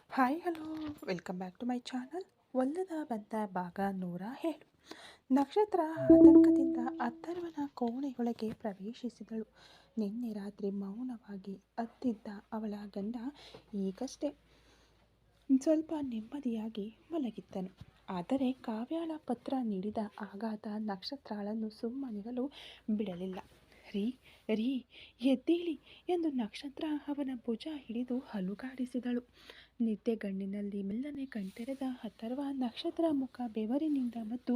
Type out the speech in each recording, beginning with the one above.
Hi hello welcome back to my channel. ಒಲ್ಲದ ಬಂದ ಭಾಗ 107. ನಕ್ಷತ್ರ ಆತಂಕದಿಂದ ಅಥರ್ವನ ಕೋಣೆಯೊಳಗೆ ಪ್ರವೇಶಿಸಿದಳು. ನಿನ್ನೆ ರಾತ್ರಿ ಮೌನವಾಗಿ ಅತ್ತಿದ್ದ ಅವಳ ಗಂಡ ಈಗಷ್ಟೇ ಸ್ವಲ್ಪ ನೆಮ್ಮದಿಯಾಗಿ ಮಲಗಿದ್ದನು. ಆದರೆ ಕಾವ್ಯಾಳ ಪತ್ರ ನೀಡಿದ ಆಘಾತ ನಕ್ಷತ್ರಾಳನ್ನು ಸುಮ್ಮನಿರಲು ಬಿಡಲಿಲ್ಲ. ರೀ ರೀ ಎದ್ದೇಳಿ ಎಂದು ನಕ್ಷತ್ರ ಅವನ ಭುಜ ಹಿಡಿದು ಅಲುಗಾಡಿಸಿದಳು. ನಿದ್ದೆಗಣ್ಣಿನಲ್ಲಿ ಮೆಲ್ಲನೆ ಕಣ್ತೆರೆದ ಅಥರ್ವ ನಕ್ಷತ್ರ ಮುಖ ಬೆವರಿನಿಂದ ಮತ್ತು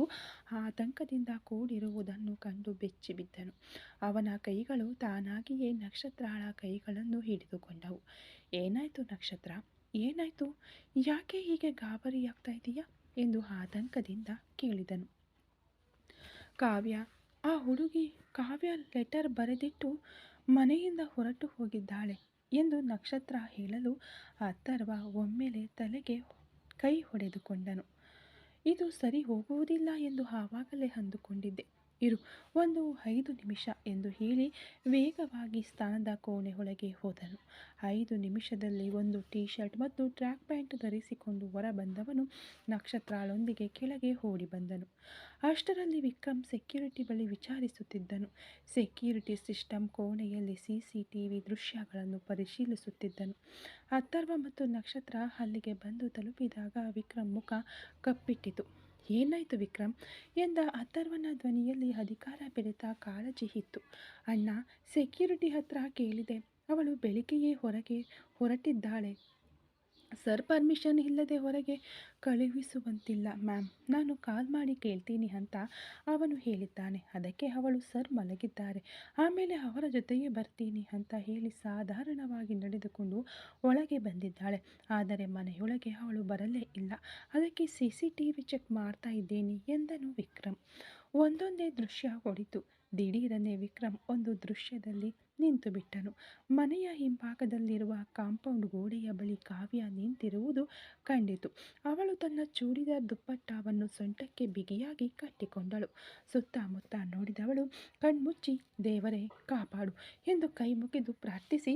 ಆತಂಕದಿಂದ ಕೂಡಿರುವುದನ್ನು ಕಂಡು ಬೆಚ್ಚಿಬಿದ್ದನು. ಅವನ ಕೈಗಳು ತಾನಾಗಿಯೇ ನಕ್ಷತ್ರಾಳ ಕೈಗಳನ್ನು ಹಿಡಿದುಕೊಂಡವು. ಏನಾಯ್ತು ನಕ್ಷತ್ರ, ಏನಾಯ್ತು? ಯಾಕೆ ಹೀಗೆ ಗಾಬರಿಯಾಗ್ತಾ ಇದೆಯಾ ಎಂದು ಆತಂಕದಿಂದ ಕೇಳಿದನು. ಕಾವ್ಯ, ಆ ಹುಡುಗಿ ಕಾವ್ಯ ಲೆಟರ್ ಬರೆದಿಟ್ಟು ಮನೆಯಿಂದ ಹೊರಟು ಹೋಗಿದ್ದಾಳೆ ಎಂದು ನಕ್ಷತ್ರ ಹೇಳಲು ಅಥರ್ವ ಒಮ್ಮೆಲೆ ತಲೆಗೆ ಕೈ ಹೊಡೆದುಕೊಂಡನು. ಇದು ಸರಿ ಹೋಗುವುದಿಲ್ಲ ಎಂದು ಆವಾಗಲೇ ಅಂದುಕೊಂಡಿದ್ದೆ. ಇರು, ಒಂದು 5 ನಿಮಿಷ ಎಂದು ಹೇಳಿ ವೇಗವಾಗಿ ಸ್ನಾನದ ಕೋಣೆ ಒಳಗೆ ಹೋದನು. 5 ನಿಮಿಷದಲ್ಲಿ ಒಂದು ಟೀ ಶರ್ಟ್ ಮತ್ತು ಟ್ರ್ಯಾಕ್ ಪ್ಯಾಂಟ್ ಧರಿಸಿಕೊಂಡು ಹೊರಬಂದವನು ನಕ್ಷತ್ರಾಳೊಂದಿಗೆ ಕೆಳಗೆ ಓಡಿ ಬಂದನು. ಅಷ್ಟರಲ್ಲಿ ವಿಕ್ರಮ್ ಸೆಕ್ಯೂರಿಟಿ ಬಳಿ ವಿಚಾರಿಸುತ್ತಿದ್ದನು. ಸೆಕ್ಯೂರಿಟಿ ಸಿಸ್ಟಮ್ ಕೋಣೆಯಲ್ಲಿ CCTV ದೃಶ್ಯಗಳನ್ನು ಪರಿಶೀಲಿಸುತ್ತಿದ್ದನು. ಅಥರ್ವ ಮತ್ತು ನಕ್ಷತ್ರ ಅಲ್ಲಿಗೆ ಬಂದು ತಲುಪಿದಾಗ ವಿಕ್ರಮ್ ಮುಖ ಕಪ್ಪಿಟ್ಟಿತು. ಏನಾಯ್ತು ವಿಕ್ರಮ್ ಎಂದ ಅಥರ್ವನ ಧ್ವನಿಯಲ್ಲಿ ಅಧಿಕಾರ ಬೆರೆತ ಕಾಳಜಿ ಇತ್ತು. ಅಣ್ಣ, ಸೆಕ್ಯೂರಿಟಿ ಹತ್ರ ಕೇಳಿದೆ, ಅವಳು ಬೆಳಿಗ್ಗೆಯೇ ಹೊರಗೆ ಹೊರಟಿದ್ದಾಳೆ. ಸರ್ ಪರ್ಮಿಷನ್ ಇಲ್ಲದೆ ಹೊರಗೆ ಕಳುಹಿಸುವಂತಿಲ್ಲ ಮ್ಯಾಮ್. ನಾನು ಕಾಲ್ ಮಾಡಿ ಕೇಳ್ತೀನಿ ಅಂತ ಅವನು ಹೇಳಿದ್ದಾನೆ. ಅದಕ್ಕೆ ಅವಳು ಸರ್ ಮಲಗಿದ್ದಾರೆ, ಆಮೇಲೆ ಅವರ ಜೊತೆಗೆ ಬರ್ತೀನಿ ಅಂತ ಹೇಳಿ ಸಾಧಾರಣವಾಗಿ ನಡೆದುಕೊಂಡು ಒಳಗೆ ಬಂದಿದ್ದಾಳೆ. ಆದರೆ ಮನೆಯೊಳಗೆ ಅವಳು ಬರಲೇ ಇಲ್ಲ. ಅದಕ್ಕೆ CCTV ಚೆಕ್ ಮಾಡ್ತಾ ಇದ್ದೀನಿ ಎಂದನು ವಿಕ್ರಮ್. ಒಂದೊಂದೇ ದೃಶ್ಯ ಹೊಡಿತು. ದಿಢೀರನೆ ವಿಕ್ರಮ್ ಒಂದು ದೃಶ್ಯದಲ್ಲಿ ನಿಂತು ಬಿಟ್ಟನು. ಮನೆಯ ಹಿಂಭಾಗದಲ್ಲಿರುವ ಕಾಂಪೌಂಡ್ ಗೋಡೆಯ ಬಳಿ ಕಾವ್ಯ ನಿಂತಿರುವುದು ಕಂಡಿತು. ಅವಳು ತನ್ನ ಚೂಡಿದಾರ್ ದುಪ್ಪಟ್ಟವನ್ನು ಸೊಂಟಕ್ಕೆ ಬಿಗಿಯಾಗಿ ಕಟ್ಟಿಕೊಂಡಳು. ಸುತ್ತಮುತ್ತ ನೋಡಿದವಳು ಕಣ್ಮುಚ್ಚಿ ದೇವರೇ ಕಾಪಾಡು ಎಂದು ಕೈ ಮುಗಿದು ಪ್ರಾರ್ಥಿಸಿ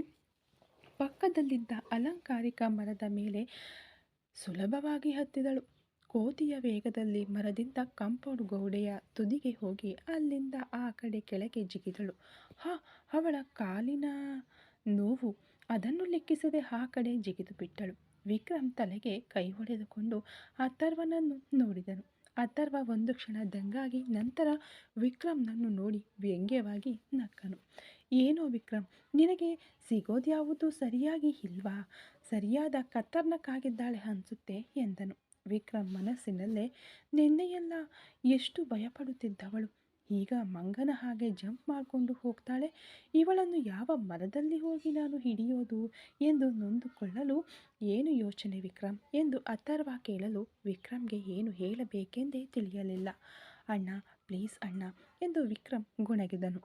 ಪಕ್ಕದಲ್ಲಿದ್ದ ಅಲಂಕಾರಿಕ ಮರದ ಮೇಲೆ ಸುಲಭವಾಗಿ ಹತ್ತಿದಳು. ಕೋತಿಯ ವೇಗದಲ್ಲಿ ಮರದಿಂದ ಕಾಂಪೌಂಡ್ ಗೋಡೆಯ ತುದಿಗೆ ಹೋಗಿ ಅಲ್ಲಿಂದ ಆ ಕಡೆ ಕೆಳಗೆ ಜಿಗಿದಳು. ಅವಳ ಕಾಲಿನ ನೋವು ಅದನ್ನು ಲೆಕ್ಕಿಸದೆ ಆ ಕಡೆ ಜಿಗಿದು ಬಿಟ್ಟಳು. ವಿಕ್ರಮ್ ತಲೆಗೆ ಕೈ ಹೊಡೆದುಕೊಂಡು ಅಥರ್ವನನ್ನು ನೋಡಿದನು. ಅಥರ್ವ ಒಂದು ಕ್ಷಣ ದಂಗಾಗಿ ನಂತರ ವಿಕ್ರಮ್ನನ್ನು ನೋಡಿ ವ್ಯಂಗ್ಯವಾಗಿ ನಕ್ಕನು. ಏನೋ ವಿಕ್ರಮ್, ನಿನಗೆ ಸಿಗೋದ್ಯಾವುದು ಸರಿಯಾಗಿ ಇಲ್ವಾ? ಸರಿಯಾದ ಖತರ್ನಾಕ್ ಆಗಿದ್ದಾಳೆ ಅನ್ಸುತ್ತೆ ಎಂದನು. ವಿಕ್ರಮ್ ಮನಸ್ಸಿನಲ್ಲೇ ನಿನ್ನೆಯೆಲ್ಲ ಎಷ್ಟು ಭಯಪಡುತ್ತಿದ್ದವಳು, ಈಗ ಮಂಗನ ಹಾಗೆ ಜಂಪ್ ಮಾಡಿಕೊಂಡು ಹೋಗ್ತಾಳೆ. ಇವಳನ್ನು ಯಾವ ಮರದಲ್ಲಿ ಹೋಗಿ ನಾನು ಹಿಡಿಯೋದು ಎಂದು ನೊಂದುಕೊಳ್ಳಲು ಏನು ಯೋಚನೆ ವಿಕ್ರಮ್ ಎಂದು ಅಥರ್ವ ಕೇಳಲು ವಿಕ್ರಮ್ಗೆ ಏನು ಹೇಳಬೇಕೆಂದೇ ತಿಳಿಯಲಿಲ್ಲ. ಅಣ್ಣ ಪ್ಲೀಸ್ ಅಣ್ಣ ಎಂದು ವಿಕ್ರಮ್ ಗೊಣಗಿದನು.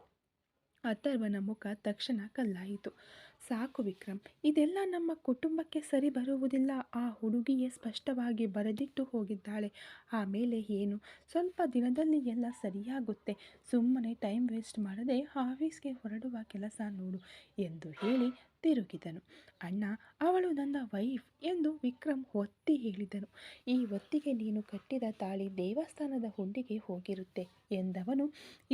ಅಥರ್ವನ ಮುಖ ತಕ್ಷಣ ಕಲ್ಲಾಯಿತು. ಸಾಕು ವಿಕ್ರಮ್, ಇದೆಲ್ಲ ನಮ್ಮ ಕುಟುಂಬಕ್ಕೆ ಸರಿ ಬರುವುದಿಲ್ಲ. ಆ ಹುಡುಗಿಯೇ ಸ್ಪಷ್ಟವಾಗಿ ಬರೆದಿಟ್ಟು ಹೋಗಿದ್ದಾಳೆ. ಆಮೇಲೆ ಏನು? ಸ್ವಲ್ಪ ದಿನದಲ್ಲಿ ಎಲ್ಲ ಸರಿಯಾಗುತ್ತೆ. ಸುಮ್ಮನೆ ಟೈಮ್ ವೇಸ್ಟ್ ಮಾಡದೆ ಆಫೀಸ್ಗೆ ಹೊರಡುವ ಕೆಲಸ ನೋಡು ಎಂದು ಹೇಳಿ ತಿರುಗಿದನು. ಅಣ್ಣ, ಅವಳು ನನ್ನ ವೈಫ್ ಎಂದು ವಿಕ್ರಮ್ ಒತ್ತಿ ಹೇಳಿದನು. ಈ ಹೊತ್ತಿಗೆ ನೀನು ಕಟ್ಟಿದ ತಾಳಿ ದೇವಸ್ಥಾನದ ಹುಂಡಿಗೆ ಹೋಗಿರುತ್ತೆ ಎಂದವನು.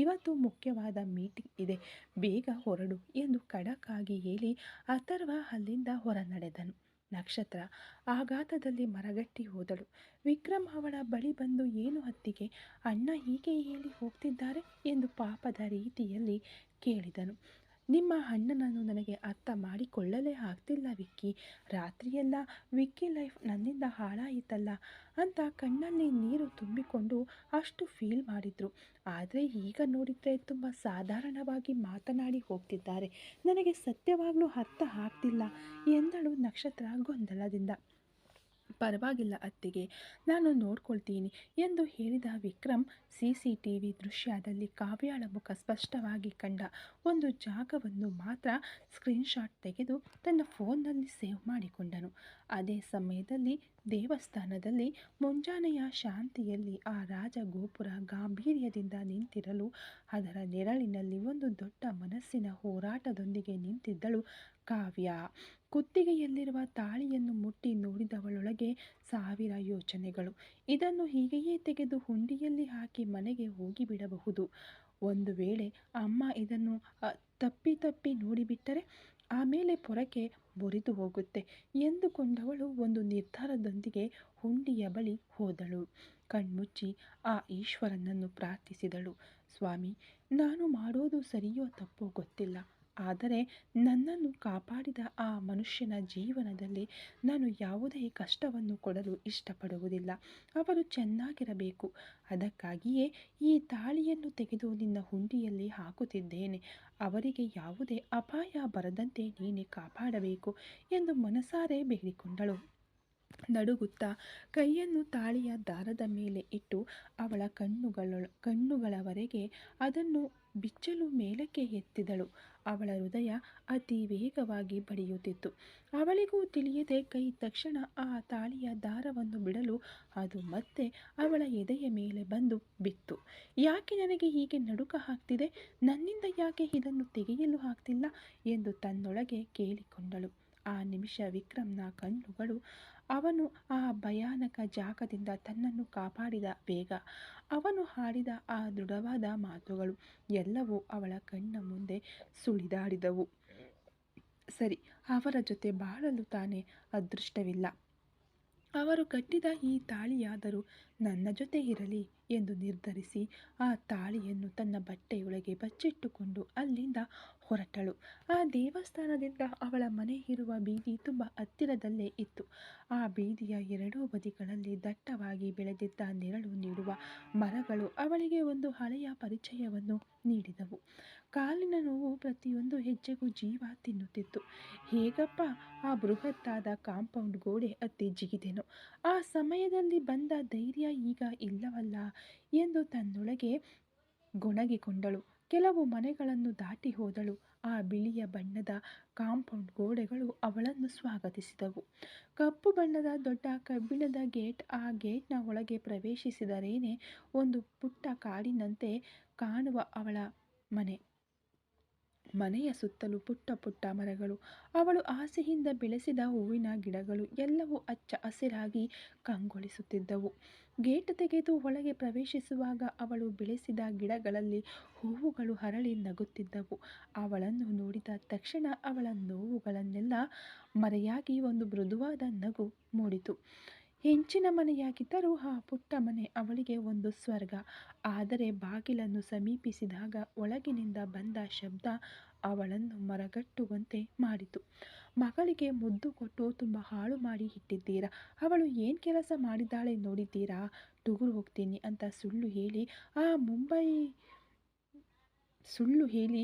ಇವತ್ತು ಮುಖ್ಯವಾದ ಮೀಟಿಂಗ್ ಇದೆ, ಬೇಗ ಹೊರಡು ಎಂದು ಖಡಕ್ ಆಗಿ ಹೇಳಿ ಅಥರ್ವ ಅಲ್ಲಿಂದ ಹೊರ ನಡೆದನು. ನಕ್ಷತ್ರ ಆಘಾತದಲ್ಲಿ ಮರಗಟ್ಟಿ ಹೋದಳು. ವಿಕ್ರಮ್ ಅವಳ ಬಳಿ ಬಂದು ಏನು ಅತ್ತಿಗೆ, ಅಣ್ಣ ಹೀಗೆ ಹೇಳಿ ಹೋಗ್ತಿದ್ದಾರೆ ಎಂದು ಪಾಪದ ರೀತಿಯಲ್ಲಿ ಕೇಳಿದನು. ನಿಮ್ಮ ಅಣ್ಣನನ್ನು ನನಗೆ ಅರ್ಥ ಮಾಡಿಕೊಳ್ಳಲೇ ಆಗ್ತಿಲ್ಲ ವಿಕ್ಕಿ. ರಾತ್ರಿಯೆಲ್ಲ ವಿಕ್ಕಿ ಲೈಫ್ ನನ್ನಿಂದ ಹಾಳಾಯಿತಲ್ಲ ಅಂತ ಕಣ್ಣಲ್ಲಿ ನೀರು ತುಂಬಿಕೊಂಡು ಅಷ್ಟು ಫೀಲ್ ಮಾಡಿದ್ರು. ಆದರೆ ಈಗ ನೋಡಿದರೆ ತುಂಬ ಸಾಧಾರಣವಾಗಿ ಮಾತನಾಡಿ ಹೋಗ್ತಿದ್ದಾರೆ. ನನಗೆ ಸತ್ಯವಾಗ್ಲೂ ಅರ್ಥ ಆಗ್ತಿಲ್ಲ ಎಂದಳು ನಕ್ಷತ್ರ ಗೊಂದಲದಿಂದ. ಪರವಾಗಿಲ್ಲ ಅತ್ತಿಗೆ, ನಾನು ನೋಡ್ಕೊಳ್ತೀನಿ ಎಂದು ಹೇಳಿದ ವಿಕ್ರಮ್ CCTV ದೃಶ್ಯದಲ್ಲಿ ಕಾವ್ಯಾಳ ಮುಖ ಸ್ಪಷ್ಟವಾಗಿ ಕಂಡ ಒಂದು ಜಾಗವನ್ನು ಮಾತ್ರ ಸ್ಕ್ರೀನ್ಶಾಟ್ ತೆಗೆದು ತನ್ನ ಫೋನ್ನಲ್ಲಿ ಸೇವ್ ಮಾಡಿಕೊಂಡನು. ಅದೇ ಸಮಯದಲ್ಲಿ ದೇವಸ್ಥಾನದಲ್ಲಿ ಮುಂಜಾನೆಯ ಶಾಂತಿಯಲ್ಲಿ ಆ ರಾಜಗೋಪುರ ಗಾಂಭೀರ್ಯದಿಂದ ನಿಂತಿರಲು ಅದರ ನೆರಳಿನಲ್ಲಿ ಒಂದು ದೊಡ್ಡ ಮನಸ್ಸಿನ ಹೋರಾಟದೊಂದಿಗೆ ನಿಂತಿದ್ದಳು ಕಾವ್ಯ. ಕುತ್ತಿಗೆಯಲ್ಲಿರುವ ತಾಳಿಯನ್ನು ಮುಟ್ಟಿ ನೋಡಿದವಳೊಳಗೆ ಸಾವಿರ ಯೋಚನೆಗಳು. ಇದನ್ನು ಹೀಗೆಯೇ ತೆಗೆದು ಹುಂಡಿಯಲ್ಲಿ ಹಾಕಿ ಮನೆಗೆ ಹೋಗಿಬಿಡಬಹುದು. ಒಂದು ವೇಳೆ ಅಮ್ಮ ಇದನ್ನು ತಪ್ಪಿ ನೋಡಿಬಿಟ್ಟರೆ ಆಮೇಲೆ ಪೊರಕೆ ಮುರಿದು ಹೋಗುತ್ತೆ ಎಂದುಕೊಂಡವಳು ಒಂದು ನಿರ್ಧಾರದೊಂದಿಗೆ ಹುಂಡಿಯ ಬಳಿ ಹೋದಳು. ಕಣ್ಮುಚ್ಚಿ ಆ ಈಶ್ವರನನ್ನು ಪ್ರಾರ್ಥಿಸಿದಳು. ಸ್ವಾಮಿ, ನಾನು ಮಾಡೋದು ಸರಿಯೋ ತಪ್ಪೋ ಗೊತ್ತಿಲ್ಲ, ಆದರೆ ನನ್ನನ್ನು ಕಾಪಾಡಿದ ಆ ಮನುಷ್ಯನ ಜೀವನದಲ್ಲಿ ನಾನು ಯಾವುದೇ ಕಷ್ಟವನ್ನು ಕೊಡಲು ಇಷ್ಟಪಡುವುದಿಲ್ಲ. ಅವರು ಚೆನ್ನಾಗಿರಬೇಕು. ಅದಕ್ಕಾಗಿಯೇ ಈ ತಾಳಿಯನ್ನು ತೆಗೆದು ನಿನ್ನ ಹುಂಡಿಯಲ್ಲಿ ಹಾಕುತ್ತಿದ್ದೇನೆ. ಅವರಿಗೆ ಯಾವುದೇ ಅಪಾಯ ಬರದಂತೆ ನೀನೇ ಕಾಪಾಡಬೇಕು ಎಂದು ಮನಸಾರೆ ಬೇಡಿಕೊಂಡಳು. ನಡುಗುತ್ತಾ ಕೈಯನ್ನು ತಾಳಿಯ ದಾರದ ಮೇಲೆ ಇಟ್ಟು ಅವಳ ಕಣ್ಣುಗಳವರೆಗೆ ಅದನ್ನು ಬಿಚ್ಚಲು ಮೇಲಕ್ಕೆ ಎತ್ತಿದಳು. ಅವಳ ಹೃದಯ ಅತಿ ವೇಗವಾಗಿ ಬಡಿಯುತ್ತಿತ್ತು. ಅವಳಿಗೂ ತಿಳಿಯದೆ ಕೈ ತಕ್ಷಣ ಆ ತಾಳಿಯ ದಾರವನ್ನು ಬಿಡಲು ಅದು ಮತ್ತೆ ಅವಳ ಎದೆಯ ಮೇಲೆ ಬಂದು ಬಿತ್ತು. ಯಾಕೆ ನನಗೆ ಹೀಗೆ ನಡುಕ ಆಗ್ತಿದೆ? ನನ್ನಿಂದ ಯಾಕೆ ಇದನ್ನು ತೆಗೆಯಲು ಆಗ್ತಿಲ್ಲ ಎಂದು ತನ್ನೊಳಗೆ ಕೇಳಿಕೊಂಡಳು. ಆ ನಿಮಿಷ ವಿಕ್ರಮ್ನ ಕಣ್ಣುಗಳು ಅವನು ಆ ಭಯಾನಕ ಜಾಗದಿಂದ ತನ್ನನ್ನು ಕಾಪಾಡಿದ ಬೇಗ, ಅವನು ಹಾಡಿದ ಆ ದೃಢವಾದ ಮಾತುಗಳು ಎಲ್ಲವೂ ಅವಳ ಕಣ್ಣ ಮುಂದೆ ಸುಳಿದಾಡಿದವು. ಸರಿ, ಅವರ ಜೊತೆ ಬಾಳಲು ತಾನೇ ಅದೃಷ್ಟವಿಲ್ಲ. ಅವರು ಕಟ್ಟಿದ ಈ ತಾಳಿಯಾದರೂ ನನ್ನ ಜೊತೆ ಇರಲಿ ಎಂದು ನಿರ್ಧರಿಸಿ ಆ ತಾಳಿಯನ್ನು ತನ್ನ ಬಟ್ಟೆಯೊಳಗೆ ಬಚ್ಚಿಟ್ಟುಕೊಂಡು ಅಲ್ಲಿಂದ ಹೊರಟಳು. ಆ ದೇವಸ್ಥಾನದಿಂದ ಅವಳ ಮನೆ ಇರುವ ಬೀದಿ ತುಂಬ ಹತ್ತಿರದಲ್ಲೇ ಇತ್ತು. ಆ ಬೀದಿಯ ಎರಡೂ ಬದಿಗಳಲ್ಲಿ ದಟ್ಟವಾಗಿ ಬೆಳೆದಿದ್ದ ನೆರಳು ನೀಡುವ ಮರಗಳು ಅವಳಿಗೆ ಒಂದು ಹಳೆಯ ಪರಿಚಯವನ್ನು ನೀಡಿದವು. ಕಾಲಿನ ನೋವು ಪ್ರತಿಯೊಂದು ಹೆಜ್ಜೆಗೂ ಜೀವ ತಿನ್ನುತ್ತಿತ್ತು. ಹೇಗಪ್ಪ ಆ ಬೃಹತ್ತಾದ ಕಾಂಪೌಂಡ್ ಗೋಡೆ ಹತ್ತಿ ಜಿಗಿದೆನೋ, ಆ ಸಮಯದಲ್ಲಿ ಬಂದ ಧೈರ್ಯ ಈಗ ಇಲ್ಲವಲ್ಲ ಎಂದು ತನ್ನೊಳಗೆ ಗೊಣಗಿಕೊಂಡಳು. ಕೆಲವು ಮನೆಗಳನ್ನು ದಾಟಿ ಹೋದಳು. ಆ ಬಿಳಿಯ ಬಣ್ಣದ ಕಾಂಪೌಂಡ್ ಗೋಡೆಗಳು ಅವಳನ್ನು ಸ್ವಾಗತಿಸಿದವು. ಕಪ್ಪು ಬಣ್ಣದ ದೊಡ್ಡ ಕಬ್ಬಿಣದ ಗೇಟ್. ಆ ಗೇಟ್ನ ಒಳಗೆ ಪ್ರವೇಶಿಸಿದರೇನೆ ಒಂದು ಪುಟ್ಟ ಕಾಡಿನಂತೆ ಕಾಣುವ ಅವಳ ಮನೆಯ ಸುತ್ತಲೂ ಪುಟ್ಟ ಪುಟ್ಟ ಮರಗಳು, ಅವಳು ಆಸೆಯಿಂದ ಬೆಳೆಸಿದ ಹೂವಿನ ಗಿಡಗಳು ಎಲ್ಲವೂ ಹಚ್ಚ ಹಸಿರಾಗಿ ಕಂಗೊಳಿಸುತ್ತಿದ್ದವು. ಗೇಟ್ ತೆಗೆದು ಒಳಗೆ ಪ್ರವೇಶಿಸುವಾಗ ಅವಳು ಬೆಳೆಸಿದ ಗಿಡಗಳಲ್ಲಿ ಹೂವುಗಳು ಅರಳಿ ನಗುತ್ತಿದ್ದವು. ಅವಳನ್ನು ನೋಡಿದ ತಕ್ಷಣ ಅವಳ ನೋವುಗಳನ್ನೆಲ್ಲ ಮರೆಯಾಗಿ ಒಂದು ಮೃದುವಾದ ನಗು ಮೂಡಿತು. ಹೆಂಚಿನ ಮನೆಯಾಗಿದ್ದರೂ ಆ ಪುಟ್ಟ ಮನೆ ಅವಳಿಗೆ ಒಂದು ಸ್ವರ್ಗ. ಆದರೆ ಬಾಗಿಲನ್ನು ಸಮೀಪಿಸಿದಾಗ ಒಳಗಿನಿಂದ ಬಂದ ಶಬ್ದ ಅವಳನ್ನು ಮರಗಟ್ಟುವಂತೆ ಮಾಡಿತು. ಮಗಳಿಗೆ ಮುದ್ದು ಕೊಟ್ಟು ತುಂಬ ಹಾಳು ಮಾಡಿ ಇಟ್ಟಿದ್ದೀರಾ, ಅವಳು ಏನು ಕೆಲಸ ಮಾಡಿದ್ದಾಳೆ ನೋಡಿದ್ದೀರಾ? ಟೂರ್ ಹೋಗ್ತೀನಿ ಅಂತ ಸುಳ್ಳು ಹೇಳಿ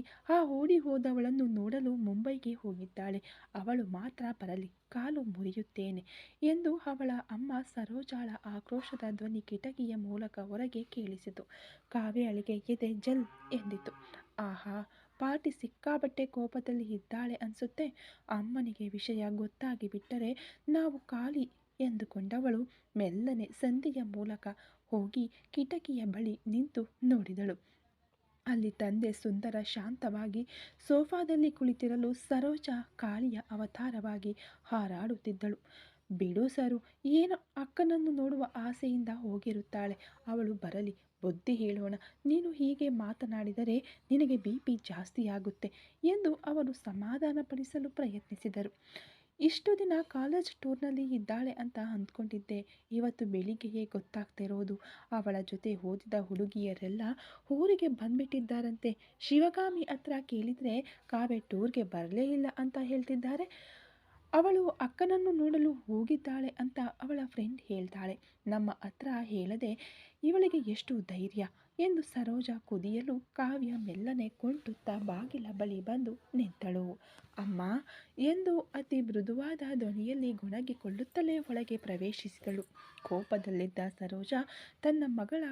ಓಡಿ ಹೋದವಳನ್ನು ನೋಡಲು ಮುಂಬೈಗೆ ಹೋಗಿದ್ದಾಳೆ. ಅವಳು ಮಾತ್ರ ಬರಲಿ, ಕಾಲು ಮುರಿಯುತ್ತೇನೆ ಎಂದು ಅವಳ ಅಮ್ಮ ಸರೋಜಾಳ ಆಕ್ರೋಶದ ಧ್ವನಿ ಕಿಟಕಿಯ ಮೂಲಕ ಹೊರಗೆ ಕೇಳಿಸಿತು. ಕಾವ್ಯಳಿಗೆ ಎದೆ ಜಲ್ ಎಂದಿತು. ಆಹಾ, ಪಾಟಿ ಸಿಕ್ಕಾಬಟ್ಟೆ ಕೋಪದಲ್ಲಿ ಇದ್ದಾಳೆ ಅನ್ಸುತ್ತೆ. ಅಮ್ಮನಿಗೆ ವಿಷಯ ಗೊತ್ತಾಗಿ ಬಿಟ್ಟರೆ ನಾವು ಖಾಲಿ ಎಂದುಕೊಂಡವಳು ಮೆಲ್ಲನೆ ಸಂದಿಯ ಮೂಲಕ ಹೋಗಿ ಕಿಟಕಿಯ ಬಳಿ ನಿಂತು ನೋಡಿದಳು. ಅಲ್ಲಿ ತಂದೆ ಸುಂದರ ಶಾಂತವಾಗಿ ಸೋಫಾದಲ್ಲಿ ಕುಳಿತಿರಲು ಸರೋಜಾ ಕಾಳಿಯ ಅವತಾರವಾಗಿ ಹಾರಾಡುತ್ತಿದ್ದಳು. ಬಿಡು ಸರು, ಏನೋ ಅಕ್ಕನನ್ನು ನೋಡುವ ಆಸೆಯಿಂದ ಹೋಗಿರುತ್ತಾಳೆ, ಅವಳು ಬರಲಿ, ಬುದ್ಧಿ ಹೇಳೋಣ. ನೀನು ಹೀಗೆ ಮಾತನಾಡಿದರೆ ನಿನಗೆ BP ಜಾಸ್ತಿಯಾಗುತ್ತೆ ಎಂದು ಅವರು ಸಮಾಧಾನಪಡಿಸಲು ಪ್ರಯತ್ನಿಸಿದರು. ಇಷ್ಟು ದಿನ ಕಾಲೇಜ್ ಟೂರ್ನಲ್ಲಿ ಇದ್ದಾಳೆ ಅಂತ ಅಂದ್ಕೊಂಡಿದ್ದೆ. ಇವತ್ತು ಬೆಳಿಗ್ಗೆಯೇ ಗೊತ್ತಾಗ್ತಿರೋದು. ಅವಳ ಜೊತೆ ಓದಿದ ಹುಡುಗಿಯರೆಲ್ಲ ಊರಿಗೆ ಬಂದ್ಬಿಟ್ಟಿದ್ದಾರಂತೆ. ಶಿವಗಾಮಿ ಹತ್ರ ಕೇಳಿದರೆ ಕಾವ್ಯ ಟೂರ್ಗೆ ಬರಲೇ ಇಲ್ಲ ಅಂತ ಹೇಳ್ತಿದ್ದಾರೆ. ಅವಳು ಅಕ್ಕನನ್ನು ನೋಡಲು ಹೋಗಿದ್ದಾಳೆ ಅಂತ ಅವಳ ಫ್ರೆಂಡ್ ಹೇಳ್ತಾಳೆ. ನಮ್ಮ ಹತ್ರ ಹೇಳದೆ ಇವಳಿಗೆ ಎಷ್ಟು ಧೈರ್ಯ ಎಂದು ಸರೋಜಾ ಕುದಿಯಲು ಕಾವ್ಯ ಮೆಲ್ಲನೆ ಕುಂಟುತ್ತಾ ಬಾಗಿಲ ಬಳಿ ಬಂದು ನಿಂತಳು. ಅಮ್ಮ ಎಂದು ಅತಿ ಮೃದುವಾದ ಧ್ವನಿಯಲ್ಲಿ ಗೊಣಗಿಕೊಳ್ಳುತ್ತಲೇ ಒಳಗೆ ಪ್ರವೇಶಿಸಿದಳು. ಕೋಪದಲ್ಲಿದ್ದ ಸರೋಜಾ ತನ್ನ ಮಗಳು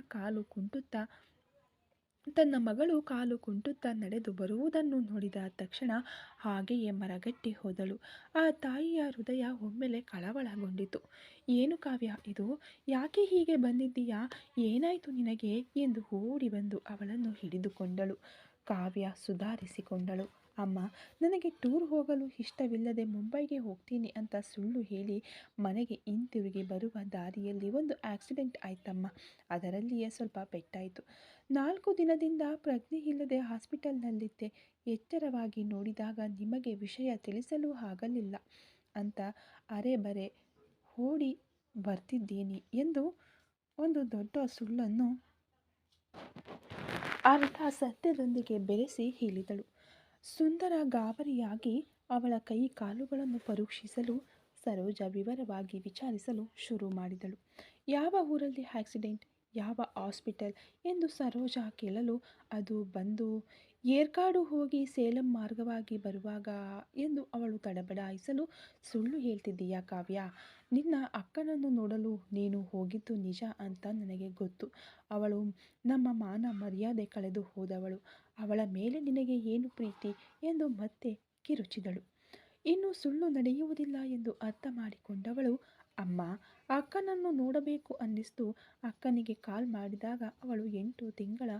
ಕಾಲು ಕುಂಟುತ್ತಾ ನಡೆದು ಬರುವುದನ್ನು ನೋಡಿದ ತಕ್ಷಣ ಹಾಗೆಯೇ ಮರಗಟ್ಟಿ ಹೋದಳು. ಆ ತಾಯಿಯ ಹೃದಯ ಒಮ್ಮೆಲೆ ಕಳವಳಗೊಂಡಿತು. ಏನು ಕಾವ್ಯ ಇದು? ಯಾಕೆ ಹೀಗೆ ಬಂದಿದ್ದೀಯಾ? ಏನಾಯಿತು ನಿನಗೆ ಎಂದು ಓಡಿ ಬಂದು ಅವಳನ್ನು ಹಿಡಿದುಕೊಂಡಳು. ಕಾವ್ಯ ಸುಧಾರಿಸಿಕೊಂಡಳು. ಅಮ್ಮ, ನನಗೆ ಟೂರ್ ಹೋಗಲು ಇಷ್ಟವಿಲ್ಲದೆ ಮುಂಬೈಗೆ ಹೋಗ್ತೀನಿ ಅಂತ ಸುಳ್ಳು ಹೇಳಿ ಮನೆಗೆ ಹಿಂತಿರುಗಿ ಬರುವ ದಾರಿಯಲ್ಲಿ ಒಂದು ಆಕ್ಸಿಡೆಂಟ್ ಆಯ್ತಮ್ಮ. ಅದರಲ್ಲಿಯೇ ಸ್ವಲ್ಪ ಪೆಟ್ಟಾಯಿತು. 4 ದಿನದಿಂದ ಪ್ರಜ್ಞೆ ಇಲ್ಲದೆ ಹಾಸ್ಪಿಟಲ್ನಲ್ಲಿದ್ದೆ. ಎಚ್ಚರವಾಗಿ ನೋಡಿದಾಗ ನಿಮಗೆ ವಿಷಯ ತಿಳಿಸಲು ಆಗಲಿಲ್ಲ ಅಂತ ಅರೆಬರೆ ಓಡಿ ಬರ್ತಿದ್ದೀನಿ ಎಂದು ಒಂದು ದೊಡ್ಡ ಸುಳ್ಳನ್ನು ಅರ್ಧ ಸತ್ಯದೊಂದಿಗೆ ಬೆರೆಸಿ ಹೇಳಿದಳು. ಸುಂದರ ಗಾಬರಿಯಾಗಿ ಅವಳ ಕೈ ಕಾಲುಗಳನ್ನು ಪರೀಕ್ಷಿಸಲು ಸರೋಜ ವಿವರವಾಗಿ ವಿಚಾರಿಸಲು ಶುರು ಮಾಡಿದಳು. ಯಾವ ಊರಲ್ಲಿ ಆಕ್ಸಿಡೆಂಟ್, ಯಾವ ಹಾಸ್ಪಿಟಲ್ ಎಂದು ಸರೋಜ ಕೇಳಲು, ಅದು ಬಂದು ಏರ್ಕಾಡು ಹೋಗಿ ಸೇಲಂ ಮಾರ್ಗವಾಗಿ ಬರುವಾಗ ಎಂದು ಅವಳು ತಡಬಡಾಯಿಸಲು, ಸುಳ್ಳು ಹೇಳ್ತಿದ್ದೀಯಾ ಕಾವ್ಯ? ನಿನ್ನ ಅಕ್ಕನನ್ನು ನೋಡಲು ನೀನು ಹೋಗಿದ್ದು ನಿಜ ಅಂತ ನನಗೆ ಗೊತ್ತು. ಅವಳು ನಮ್ಮ ಮಾನ ಮರ್ಯಾದೆ ಕಳೆದು ಹೋದವಳು. ಅವಳ ಮೇಲೆ ನಿನಗೆ ಏನು ಪ್ರೀತಿ ಎಂದು ಮತ್ತೆ ಕಿರುಚಿದಳು. ಇನ್ನು ಸುಳ್ಳು ನಡೆಯುವುದಿಲ್ಲ ಎಂದು ಅರ್ಥ ಮಾಡಿಕೊಂಡವಳು, ಅಮ್ಮ, ಅಕ್ಕನನ್ನು ನೋಡಬೇಕು ಅನ್ನಿಸ್ತು. ಅಕ್ಕನಿಗೆ ಕಾಲ್ ಮಾಡಿದಾಗ ಅವಳು 8 ತಿಂಗಳ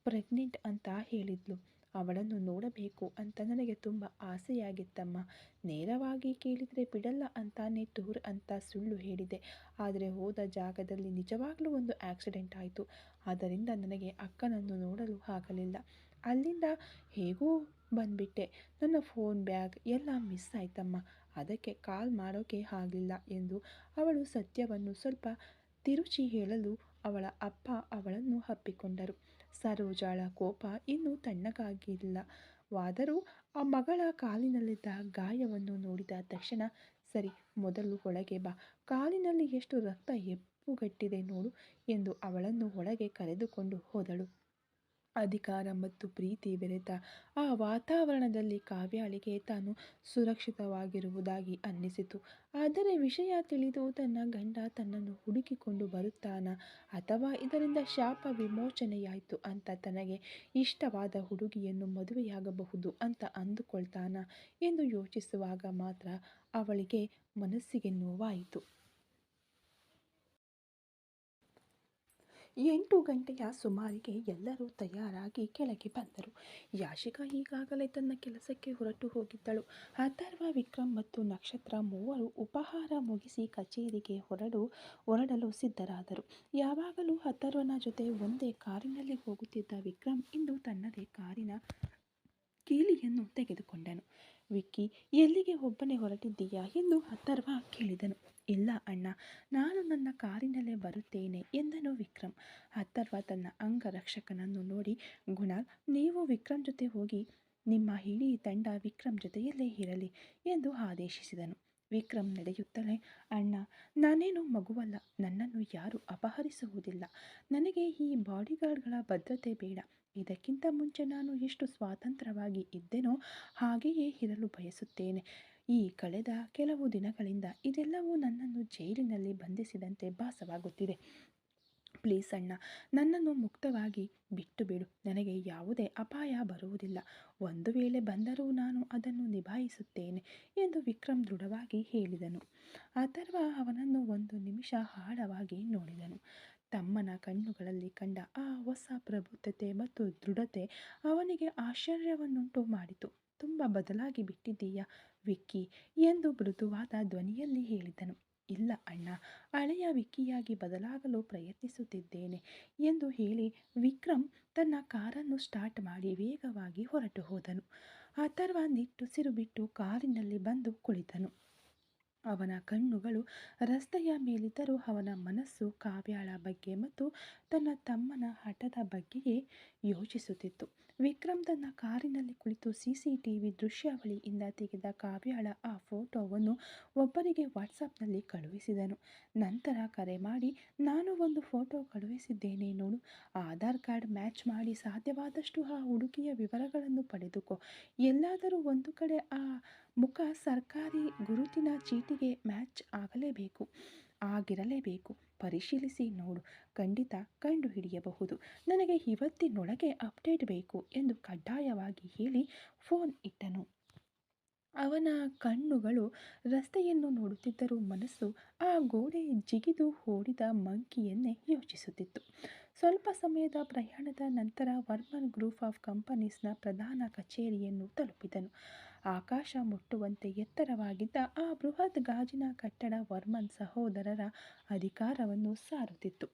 ಪ್ರೆಗ್ನೆಂಟ್ ಅಂತ ಹೇಳಿದ್ಲು. ಅವಳನ್ನು ನೋಡಬೇಕು ಅಂತ ನನಗೆ ತುಂಬ ಆಸೆಯಾಗಿತ್ತಮ್ಮ. ನೇರವಾಗಿ ಕೇಳಿದರೆ ಬಿಡಲ್ಲ ಅಂತಾನೆ ಟೂರ್ ಅಂತ ಸುಳ್ಳು ಹೇಳಿದೆ. ಆದರೆ ಹೋದ ಜಾಗದಲ್ಲಿ ನಿಜವಾಗ್ಲೂ ಒಂದು ಆಕ್ಸಿಡೆಂಟ್ ಆಯಿತು. ಆದ್ದರಿಂದ ನನಗೆ ಅಕ್ಕನನ್ನು ನೋಡಲು ಆಗಲಿಲ್ಲ. ಅಲ್ಲಿಂದ ಹೇಗೂ ಬಂದ್ಬಿಟ್ಟೆ. ನನ್ನ ಫೋನ್, ಬ್ಯಾಗ್ ಎಲ್ಲ ಮಿಸ್ ಆಯ್ತಮ್ಮ. ಅದಕ್ಕೆ ಕಾಲ್ ಮಾಡೋಕೆ ಆಗಲಿಲ್ಲ ಎಂದು ಅವಳು ಸತ್ಯವನ್ನು ಸ್ವಲ್ಪ ತಿರುಚಿ ಹೇಳಲು ಅವಳ ಅಪ್ಪ ಅವಳನ್ನು ಅಪ್ಪಿಕೊಂಡರು. ಸರೋಜಳ ಕೋಪ ಇನ್ನೂ ತಣ್ಣಗಾಗಿಲ್ಲವಾದರೂ ಆ ಮಗಳ ಕಾಲಿನಲ್ಲಿದ್ದ ಗಾಯವನ್ನು ನೋಡಿದ ತಕ್ಷಣ, ಸರಿ, ಮೊದಲು ಒಳಗೆ ಬಾ, ಕಾಲಿನಲ್ಲಿ ಎಷ್ಟು ರಕ್ತ ಹೆಪ್ಪುಗಟ್ಟಿದೆ ನೋಡು ಎಂದು ಅವಳನ್ನು ಒಳಗೆ ಕರೆದುಕೊಂಡು ಹೋದಳು. ಅಧಿಕಾರ ಮತ್ತು ಪ್ರೀತಿ ಬೆರೆತ ಆ ವಾತಾವರಣದಲ್ಲಿ ಕಾವ್ಯಾಳಿಗೆ ತಾನು ಸುರಕ್ಷಿತವಾಗಿರುವುದಾಗಿ ಅನ್ನಿಸಿತು. ಆದರೆ ವಿಷಯ ತಿಳಿದು ತನ್ನ ಗಂಡ ತನ್ನನ್ನು ಹುಡುಕಿಕೊಂಡು ಬರುತ್ತಾನಾ, ಅಥವಾ ಇದರಿಂದ ಶಾಪ ವಿಮೋಚನೆಯಾಯಿತು ಅಂತ ತನಗೆ ಇಷ್ಟವಾದ ಹುಡುಗಿಯನ್ನು ಮದುವೆಯಾಗಬಹುದು ಅಂತ ಅಂದುಕೊಳ್ತಾನಾ ಎಂದು ಯೋಚಿಸುವಾಗ ಮಾತ್ರ ಅವಳಿಗೆ ಮನಸ್ಸಿಗೆ ನೋವಾಯಿತು. 8 ಗಂಟೆಯ ಸುಮಾರಿಗೆ ಎಲ್ಲರೂ ತಯಾರಾಗಿ ಕೆಳಗೆ ಬಂದರು. ಯಾಶಿಕಾ ಈಗಾಗಲೇ ತನ್ನ ಕೆಲಸಕ್ಕೆ ಹೊರಟು ಹೋಗಿದ್ದಳು. ಅಥರ್ವ, ವಿಕ್ರಮ್ ಮತ್ತು ನಕ್ಷತ್ರ ಮೂವರು ಉಪಹಾರ ಮುಗಿಸಿ ಕಚೇರಿಗೆ ಹೊರಡಲು ಸಿದ್ಧರಾದರು. ಯಾವಾಗಲೂ ಅಥರ್ವನ ಜೊತೆ ಒಂದೇ ಕಾರಿನಲ್ಲಿ ಹೋಗುತ್ತಿದ್ದ ವಿಕ್ರಮ್ ಇಂದು ತನ್ನದೇ ಕಾರಿನ ಕೀಲಿಯನ್ನು ತೆಗೆದುಕೊಂಡನು. ವಿಕ್ಕಿ, ಎಲ್ಲಿಗೆ ಒಬ್ಬನೇ ಹೊರಟಿದ್ದೀಯಾ ಎಂದು ಅಥರ್ವ ಕೇಳಿದನು. ಇಲ್ಲ ಅಣ್ಣ, ನಾನು ನನ್ನ ಕಾರಿನಲ್ಲೇ ಬರುತ್ತೇನೆ ಎಂದನು ವಿಕ್ರಮ್. ಅಥರ್ವ ತನ್ನ ಅಂಗರಕ್ಷಕನನ್ನು ನೋಡಿ, ಗುಣಾಲ್, ನೀವು ವಿಕ್ರಮ್ ಜೊತೆ ಹೋಗಿ, ನಿಮ್ಮ ಇಡೀ ತಂಡ ವಿಕ್ರಮ್ ಜೊತೆಯಲ್ಲೇ ಇರಲಿ ಎಂದು ಆದೇಶಿಸಿದನು. ವಿಕ್ರಮ್ ನಡೆಯುತ್ತಲೇ, ಅಣ್ಣ, ನಾನೇನು ಮಗುವಲ್ಲ, ನನ್ನನ್ನು ಯಾರೂ ಅಪಹರಿಸುವುದಿಲ್ಲ. ನನಗೆ ಈ ಬಾಡಿಗಾರ್ಡ್ಗಳ ಭದ್ರತೆ ಬೇಡ. ಇದಕ್ಕಿಂತ ಮುಂಚೆ ನಾನು ಎಷ್ಟು ಸ್ವತಂತ್ರವಾಗಿ ಇದ್ದೆನೋ ಹಾಗೆಯೇ ಇರಲು ಬಯಸುತ್ತೇನೆ. ಈ ಕಳೆದ ಕೆಲವು ದಿನಗಳಿಂದ ಇದೆಲ್ಲವೂ ನನ್ನನ್ನು ಜೈಲಿನಲ್ಲಿ ಬಂಧಿಸಿದಂತೆ ಭಾಸವಾಗುತ್ತಿದೆ. ಪ್ಲೀಸ್ ಅಣ್ಣ, ನನ್ನನ್ನು ಮುಕ್ತವಾಗಿ ಬಿಟ್ಟು ಬಿಡು. ನನಗೆ ಯಾವುದೇ ಅಪಾಯ ಬರುವುದಿಲ್ಲ. ಒಂದು ವೇಳೆ ಬಂದರೂ ನಾನು ಅದನ್ನು ನಿಭಾಯಿಸುತ್ತೇನೆ ಎಂದು ವಿಕ್ರಮ್ ದೃಢವಾಗಿ ಹೇಳಿದನು. ಅಥರ್ವ ಅವನನ್ನು ಒಂದು ನಿಮಿಷ ಆಳವಾಗಿ ನೋಡಿದನು. ತಮ್ಮನ ಕಣ್ಣುಗಳಲ್ಲಿ ಕಂಡ ಆ ಹೊಸ ಪ್ರಬುದ್ಧತೆ ಮತ್ತು ದೃಢತೆ ಅವನಿಗೆ ಆಶ್ಚರ್ಯವನ್ನುಂಟು ಮಾಡಿತು. ತುಂಬ ಬದಲಾಗಿ ಬಿಟ್ಟಿದ್ದೀಯಾ ವಿಕ್ಕಿ ಎಂದು ಮೃದುವಾದ ಧ್ವನಿಯಲ್ಲಿ ಹೇಳಿದನು. ಇಲ್ಲ ಅಣ್ಣ, ಹಳೆಯ ವಿಕ್ಕಿಯಾಗಿ ಬದಲಾಗಲು ಪ್ರಯತ್ನಿಸುತ್ತಿದ್ದೇನೆ ಎಂದು ಹೇಳಿ ವಿಕ್ರಮ್ ತನ್ನ ಕಾರನ್ನು ಸ್ಟಾರ್ಟ್ ಮಾಡಿ ವೇಗವಾಗಿ ಹೊರಟು ಹೋದನು. ಅಥರ್ವ ನಿಟ್ಟುಸಿರು ಬಿಟ್ಟು ಕಾರಿನಲ್ಲಿ ಬಂದು ಕುಳಿತನು. ಅವನ ಕಣ್ಣುಗಳು ರಸ್ತೆಯ ಮೇಲಿದ್ದರೂ ಅವನ ಮನಸ್ಸು ಕಾವ್ಯಾಳ ಬಗ್ಗೆ ಮತ್ತು ತನ್ನ ತಮ್ಮನ ಹಠದ ಬಗ್ಗೆಯೇ ಯೋಚಿಸುತ್ತಿತ್ತು. ವಿಕ್ರಮ್ ತನ್ನ ಕಾರಿನಲ್ಲಿ ಕುಳಿತು CCTV ದೃಶ್ಯಾವಳಿಯಿಂದ ತೆಗೆದ ಕಾವ್ಯಾಳ ಆ ಫೋಟೋವನ್ನು ಒಬ್ಬರಿಗೆ ವಾಟ್ಸಪ್ನಲ್ಲಿ ಕಳುಹಿಸಿದನು. ನಂತರ ಕರೆ ಮಾಡಿ, ನಾನು ಒಂದು ಫೋಟೋ ಕಳುಹಿಸಿದ್ದೇನೆ ನೋಡು, ಆಧಾರ್ ಕಾರ್ಡ್ ಮ್ಯಾಚ್ ಮಾಡಿ ಸಾಧ್ಯವಾದಷ್ಟು ಆ ಹುಡುಗಿಯ ವಿವರಗಳನ್ನು ಪಡೆದುಕೋ. ಎಲ್ಲಾದರೂ ಒಂದು ಕಡೆ ಆ ಮುಖ ಸರ್ಕಾರಿ ಗುರುತಿನ ಚೀಟಿಗೆ ಮ್ಯಾಚ್ ಆಗಿರಲೇಬೇಕು. ಪರಿಶೀಲಿಸಿ ನೋಡು, ಖಂಡಿತ ಕಂಡು ಹಿಡಿಯಬಹುದು. ನನಗೆ ಇವತ್ತಿನೊಳಗೆ ಅಪ್ಡೇಟ್ ಬೇಕು ಎಂದು ಕಡ್ಡಾಯವಾಗಿ ಹೇಳಿ ಫೋನ್ ಇಟ್ಟನು. ಅವನ ಕಣ್ಣುಗಳು ರಸ್ತೆಯನ್ನು ನೋಡುತ್ತಿದ್ದರೂ ಮನಸ್ಸು ಆ ಗೋಡೆ ಜಿಗಿದು ಓಡಿದ ಮಂಕಿಯನ್ನೇ ಯೋಚಿಸುತ್ತಿತ್ತು. ಸ್ವಲ್ಪ ಸಮಯದ ಪ್ರಯಾಣದ ನಂತರ ವರ್ಮನ್ ಗ್ರೂಪ್ ಆಫ್ ಕಂಪನೀಸ್ನ ಪ್ರಧಾನ ಕಚೇರಿಯನ್ನು ತಲುಪಿದನು. ಆಕಾಶ ಮುಟ್ಟುವಂತೆ ಎತ್ತರವಾಗಿದ್ದ ಆ ಬೃಹತ್ ಗಾಜಿನ ಕಟ್ಟಡ ವರ್ಮನ್ ಸಹೋದರರ ಅಧಿಕಾರವನ್ನು ಸಾರುತ್ತಿತ್ತು.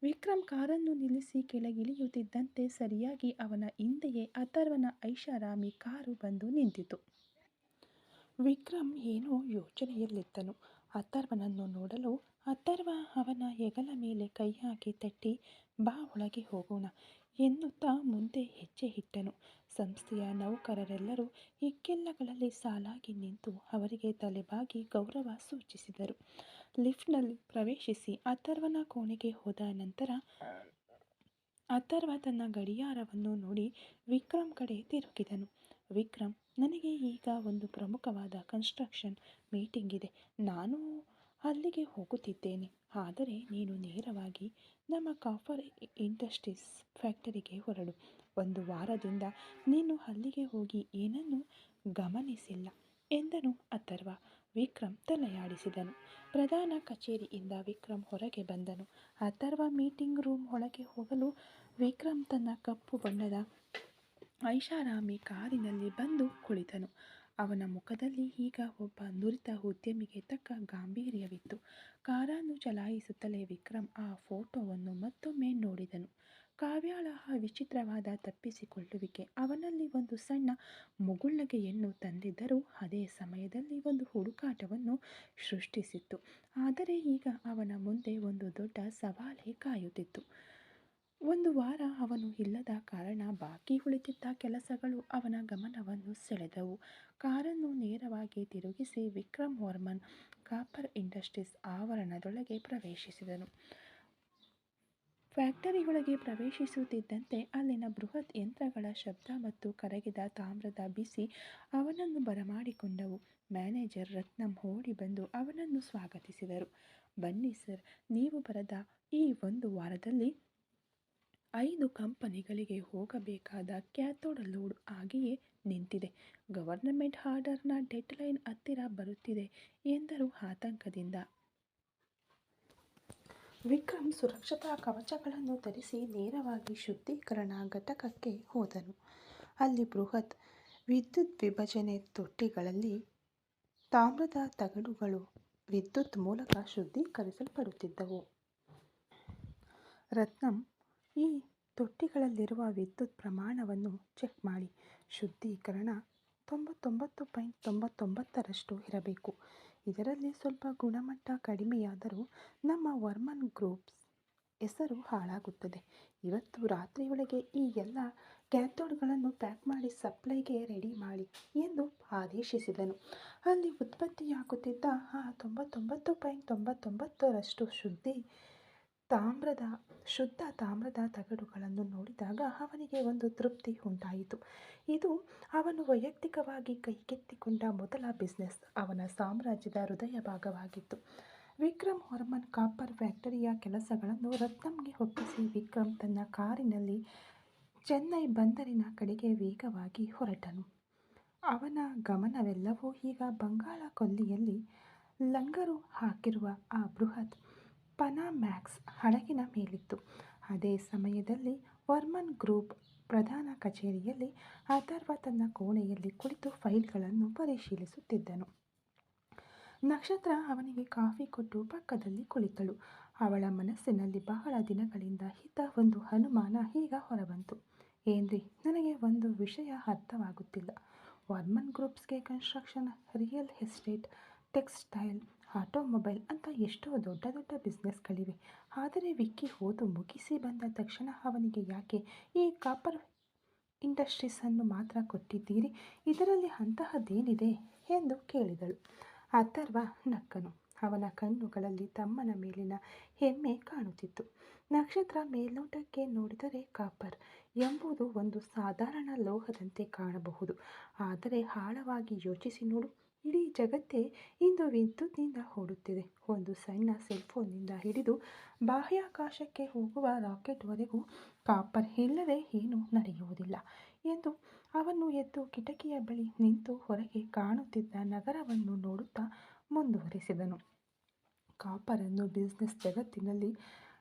ವಿಕ್ರಮ್ ಕಾರನ್ನು ನಿಲ್ಲಿಸಿ ಕೆಳಗಿಳಿಯುತ್ತಿದ್ದಂತೆ ಸರಿಯಾಗಿ ಅವನ ಹಿಂದೆಯೇ ಅಥರ್ವನ ಐಷಾರಾಮಿ ಕಾರು ಬಂದು ನಿಂತಿತು. ವಿಕ್ರಮ್ ಏನೋ ಯೋಚನೆಯಲ್ಲಿದ್ದನು. ಅಥರ್ವನನ್ನು ನೋಡಲು ಅಥರ್ವ ಅವನ ಹೆಗಲ ಮೇಲೆ ಕೈ ಹಾಕಿ ತಟ್ಟಿ, ಬಾ ಒಳಗೆ ಹೋಗೋಣ ಎನ್ನುತ್ತಾ ಮುಂದೆ ಹೆಜ್ಜೆ ಇಟ್ಟನು. ಸಂಸ್ಥೆಯ ನೌಕರರೆಲ್ಲರೂ ಇಕ್ಕೆಲಗಳಲ್ಲಿ ಸಾಲಾಗಿ ನಿಂತು ಅವರಿಗೆ ತಲೆಬಾಗಿ ಗೌರವ ಸೂಚಿಸಿದರು. ಲಿಫ್ಟ್ನಲ್ಲಿ ಪ್ರವೇಶಿಸಿ ಅಥರ್ವನ ಕೋಣೆಗೆ ಹೋದ ನಂತರ ಅಥರ್ವ ತನ್ನ ಗಡಿಯಾರವನ್ನು ನೋಡಿ ವಿಕ್ರಮ್ ಕಡೆ ತಿರುಗಿದನು. ವಿಕ್ರಮ್, ನನಗೆ ಈಗ ಒಂದು ಪ್ರಮುಖವಾದ ಕನ್ಸ್ಟ್ರಕ್ಷನ್ ಮೀಟಿಂಗ್ ಇದೆ. ನಾನು ಅಲ್ಲಿಗೆ ಹೋಗುತ್ತಿದ್ದೇನೆ. ಆದರೆ ನೀನು ನೇರವಾಗಿ ನಮ್ಮ ಕಾಪರ್ ಇಂಡಸ್ಟ್ರೀಸ್ ಫ್ಯಾಕ್ಟರಿಗೆ ಹೊರಡು. ಒಂದು ವಾರದಿಂದ ನೀನು ಅಲ್ಲಿಗೆ ಹೋಗಿ ಏನನ್ನೂ ಗಮನಿಸಿಲ್ಲ ಎಂದನು ಅಥರ್ವ. ವಿಕ್ರಮ್ ತಲೆಯಾಡಿಸಿದನು. ಪ್ರಧಾನ ಕಚೇರಿಯಿಂದ ವಿಕ್ರಮ್ ಹೊರಗೆ ಬಂದನು. ಅಥರ್ವ ಮೀಟಿಂಗ್ ರೂಮ್ ಒಳಗೆ ಹೋಗಲು ವಿಕ್ರಮ್ ತನ್ನ ಕಪ್ಪು ಬಣ್ಣದ ಐಷಾರಾಮಿ ಕಾರಿನಲ್ಲಿ ಬಂದು ಕುಳಿತನು. ಅವನ ಮುಖದಲ್ಲಿ ಈಗ ಒಬ್ಬ ನುರಿತ ಉದ್ಯಮಿಗೆ ತಕ್ಕ ಗಾಂಭೀರ್ಯವಿತ್ತು. ಕಾರನ್ನು ಚಲಾಯಿಸುತ್ತಲೇ ವಿಕ್ರಮ್ ಆ ಫೋಟೋವನ್ನು ಮತ್ತೊಮ್ಮೆ ನೋಡಿದನು. ಕಾವ್ಯಾಳ ಆ ವಿಚಿತ್ರವಾದ ತಪ್ಪಿಸಿಕೊಳ್ಳುವಿಕೆ ಅವನಲ್ಲಿ ಒಂದು ಸಣ್ಣ ಮುಗುಳ್ನಗೆಯನ್ನು ತಂದಿದ್ದರೂ ಅದೇ ಸಮಯದಲ್ಲಿ ಒಂದು ಹುಡುಕಾಟವನ್ನು ಸೃಷ್ಟಿಸಿತ್ತು. ಆದರೆ ಈಗ ಅವನ ಮುಂದೆ ಒಂದು ದೊಡ್ಡ ಸವಾಲೇ ಕಾಯುತ್ತಿತ್ತು. ಒಂದು ವಾರ ಅವನು ಇಲ್ಲದ ಕಾರಣ ಬಾಕಿ ಉಳಿದಿದ್ದ ಕೆಲಸಗಳು ಅವನ ಗಮನವನ್ನು ಸೆಳೆದವು. ಕಾರನ್ನು ನೇರವಾಗಿ ತಿರುಗಿಸಿ ವಿಕ್ರಮ್ ವರ್ಮನ್ ಕಾಪರ್ ಇಂಡಸ್ಟ್ರೀಸ್ ಆವರಣದೊಳಗೆ ಪ್ರವೇಶಿಸಿದನು. ಫ್ಯಾಕ್ಟರಿಯೊಳಗೆ ಪ್ರವೇಶಿಸುತ್ತಿದ್ದಂತೆ ಅಲ್ಲಿನ ಬೃಹತ್ ಯಂತ್ರಗಳ ಶಬ್ದ ಮತ್ತು ಕರಗಿದ ತಾಮ್ರದ ಬಿಸಿ ಅವನನ್ನು ಬರಮಾಡಿಕೊಂಡವು. ಮ್ಯಾನೇಜರ್ ರತ್ನಂ ಓಡಿ ಬಂದು ಅವನನ್ನು ಸ್ವಾಗತಿಸಿದರು. ಬನ್ನಿ ಸರ್, ನೀವು ಬರದ ಈ ಒಂದು ವಾರದಲ್ಲಿ 5 ಕಂಪನಿಗಳಿಗೆ ಹೋಗಬೇಕಾದ ಕ್ಯಾಥೋಡ್ ಲೋಡ್ ಆಗಿಯೇ ನಿಂತಿದೆ. ಗವರ್ನಮೆಂಟ್ ಆರ್ಡರ್ನ ಡೆಡ್ಲೈನ್ ಹತ್ತಿರ ಬರುತ್ತಿದೆ ಎಂದರು ಆತಂಕದಿಂದ. ವಿಕ್ರಮ್ ಸುರಕ್ಷತಾ ಕವಚಗಳನ್ನು ಧರಿಸಿ ನೇರವಾಗಿ ಶುದ್ಧೀಕರಣ ಘಟಕಕ್ಕೆ ಹೋದನು. ಅಲ್ಲಿ ಬೃಹತ್ ವಿದ್ಯುತ್ ವಿಭಜನೆ ತೊಟ್ಟಿಗಳಲ್ಲಿ ತಾಮ್ರದ ತಗಡುಗಳು ವಿದ್ಯುತ್ ಮೂಲಕ ಶುದ್ಧೀಕರಿಸಲ್ಪಡುತ್ತಿದ್ದವು. ರತ್ನಂ, ಈ ತೊಟ್ಟಿಗಳಲ್ಲಿರುವ ವಿದ್ಯುತ್ ಪ್ರಮಾಣವನ್ನು ಚೆಕ್ ಮಾಡಿ. ಶುದ್ಧೀಕರಣ 99.99% ಇರಬೇಕು. ಇದರಲ್ಲಿ ಸ್ವಲ್ಪ ಗುಣಮಟ್ಟ ಕಡಿಮೆಯಾದರೂ ನಮ್ಮ ವರ್ಮನ್ ಗ್ರೂಪ್ಸ್ ಹೆಸರು ಹಾಳಾಗುತ್ತದೆ. ಇವತ್ತು ರಾತ್ರಿಯೊಳಗೆ ಈ ಎಲ್ಲ ಕ್ಯಾಥೋಡ್ಗಳನ್ನು ಪ್ಯಾಕ್ ಮಾಡಿ ಸಪ್ಲೈಗೆ ರೆಡಿ ಮಾಡಿ ಎಂದು ಆದೇಶಿಸಿದನು. ಅಲ್ಲಿ ಉತ್ಪತ್ತಿಯಾಗುತ್ತಿದ್ದ ಆ 99.99% ಶುದ್ಧ ತಾಮ್ರದ ತಗಡುಗಳನ್ನು ನೋಡಿದಾಗ ಅವನಿಗೆ ಒಂದು ತೃಪ್ತಿ ಉಂಟಾಯಿತು. ಇದು ಅವನು ವೈಯಕ್ತಿಕವಾಗಿ ಕೈಗೆತ್ತಿಕೊಂಡ ಮೊದಲ ಬಿಸಿನೆಸ್. ಅವನ ಸಾಮ್ರಾಜ್ಯದ ಹೃದಯ ಭಾಗವಾಗಿತ್ತು. ವಿಕ್ರಮ್ ವರ್ಮನ್ ಕಾಪರ್ ಫ್ಯಾಕ್ಟರಿಯ ಕೆಲಸಗಳನ್ನು ರತ್ನಂಗೆ ಒಪ್ಪಿಸಿ ವಿಕ್ರಮ್ ತನ್ನ ಕಾರಿನಲ್ಲಿ ಚೆನ್ನೈ ಬಂದರಿನ ಕಡೆಗೆ ವೇಗವಾಗಿ ಹೊರಟನು. ಅವನ ಗಮನವೆಲ್ಲವೂ ಈಗ ಬಂಗಾಳ ಕೊಲ್ಲಿಯಲ್ಲಿ ಲಂಗರು ಹಾಕಿರುವ ಆ ಬೃಹತ್ ಪನಾಮ್ಯಾಕ್ಸ್ ಹಡಗಿನ ಮೇಲಿತ್ತು. ಅದೇ ಸಮಯದಲ್ಲಿ ವರ್ಮನ್ ಗ್ರೂಪ್ ಪ್ರಧಾನ ಕಚೇರಿಯಲ್ಲಿ ಅಥರ್ವ ತನ್ನ ಕೋಣೆಯಲ್ಲಿ ಕುಳಿತು ಫೈಲ್ಗಳನ್ನು ಪರಿಶೀಲಿಸುತ್ತಿದ್ದನು. ನಕ್ಷತ್ರ ಅವನಿಗೆ ಕಾಫಿ ಕೊಟ್ಟು ಪಕ್ಕದಲ್ಲಿ ಕುಳಿತಳು. ಅವಳ ಮನಸ್ಸಿನಲ್ಲಿ ಬಹಳ ದಿನಗಳಿಂದ ಇದ್ದ ಒಂದು ಅನುಮಾನ ಈಗ ಹೊರಬಂತು. ಏನ್ರಿ, ನನಗೆ ಒಂದು ವಿಷಯ ಅರ್ಥವಾಗುತ್ತಿಲ್ಲ. ವರ್ಮನ್ ಗ್ರೂಪ್ಸ್ಗೆ construction, real estate, textile, automobile ಅಂತ ಎಷ್ಟೋ ದೊಡ್ಡ ದೊಡ್ಡ ಬಿಸ್ನೆಸ್ಗಳಿವೆ. ಆದರೆ ವಿಕ್ಕಿ ಓದು ಮುಗಿಸಿ ಬಂದ ತಕ್ಷಣ ಅವನಿಗೆ ಯಾಕೆ ಈ ಕಾಪರ್ ಇಂಡಸ್ಟ್ರೀಸನ್ನು ಮಾತ್ರ ಕೊಟ್ಟಿದ್ದೀರಿ? ಇದರಲ್ಲಿ ಅಂತಹದ್ದೇನಿದೆ ಎಂದು ಕೇಳಿದಳು. ಅಥರ್ವ ನಕ್ಕನು. ಅವನ ಕಣ್ಣುಗಳಲ್ಲಿ ತಮ್ಮನ ಮೇಲಿನ ಹೆಮ್ಮೆ ಕಾಣುತ್ತಿತ್ತು. ನಕ್ಷತ್ರ ಮೇಲ್ನೋಟಕ್ಕೆ ನೋಡಿದರೆ ಕಾಪರ್ ಎಂಬುದು ಒಂದು ಸಾಧಾರಣ ಲೋಹದಂತೆ ಕಾಣಬಹುದು. ಆದರೆ ಆಳವಾಗಿ ಯೋಚಿಸಿ ನೋಡು, ಇಡೀ ಜಗತ್ತೇ ಇಂದು ವಿದ್ಯುತ್ನಿಂದ ಓಡುತ್ತಿದೆ. ಒಂದು ಸಣ್ಣ ಸೆಲ್ಫೋನ್ನಿಂದ ಹಿಡಿದು ಬಾಹ್ಯಾಕಾಶಕ್ಕೆ ಹೋಗುವ ರಾಕೆಟ್ವರೆಗೂ ಕಾಪರ್ ಇಲ್ಲದೆ ಏನೂ ನಡೆಯುವುದಿಲ್ಲ ಎಂದು ಅವನು ಎದ್ದು ಕಿಟಕಿಯ ಬಳಿ ನಿಂತು ಹೊರಗೆ ಕಾಣುತ್ತಿದ್ದ ನಗರವನ್ನು ನೋಡುತ್ತಾ ಮುಂದುವರಿಸಿದನು. ಕಾಪರನ್ನು ಬಿಸಿನೆಸ್ ಜಗತ್ತಿನಲ್ಲಿ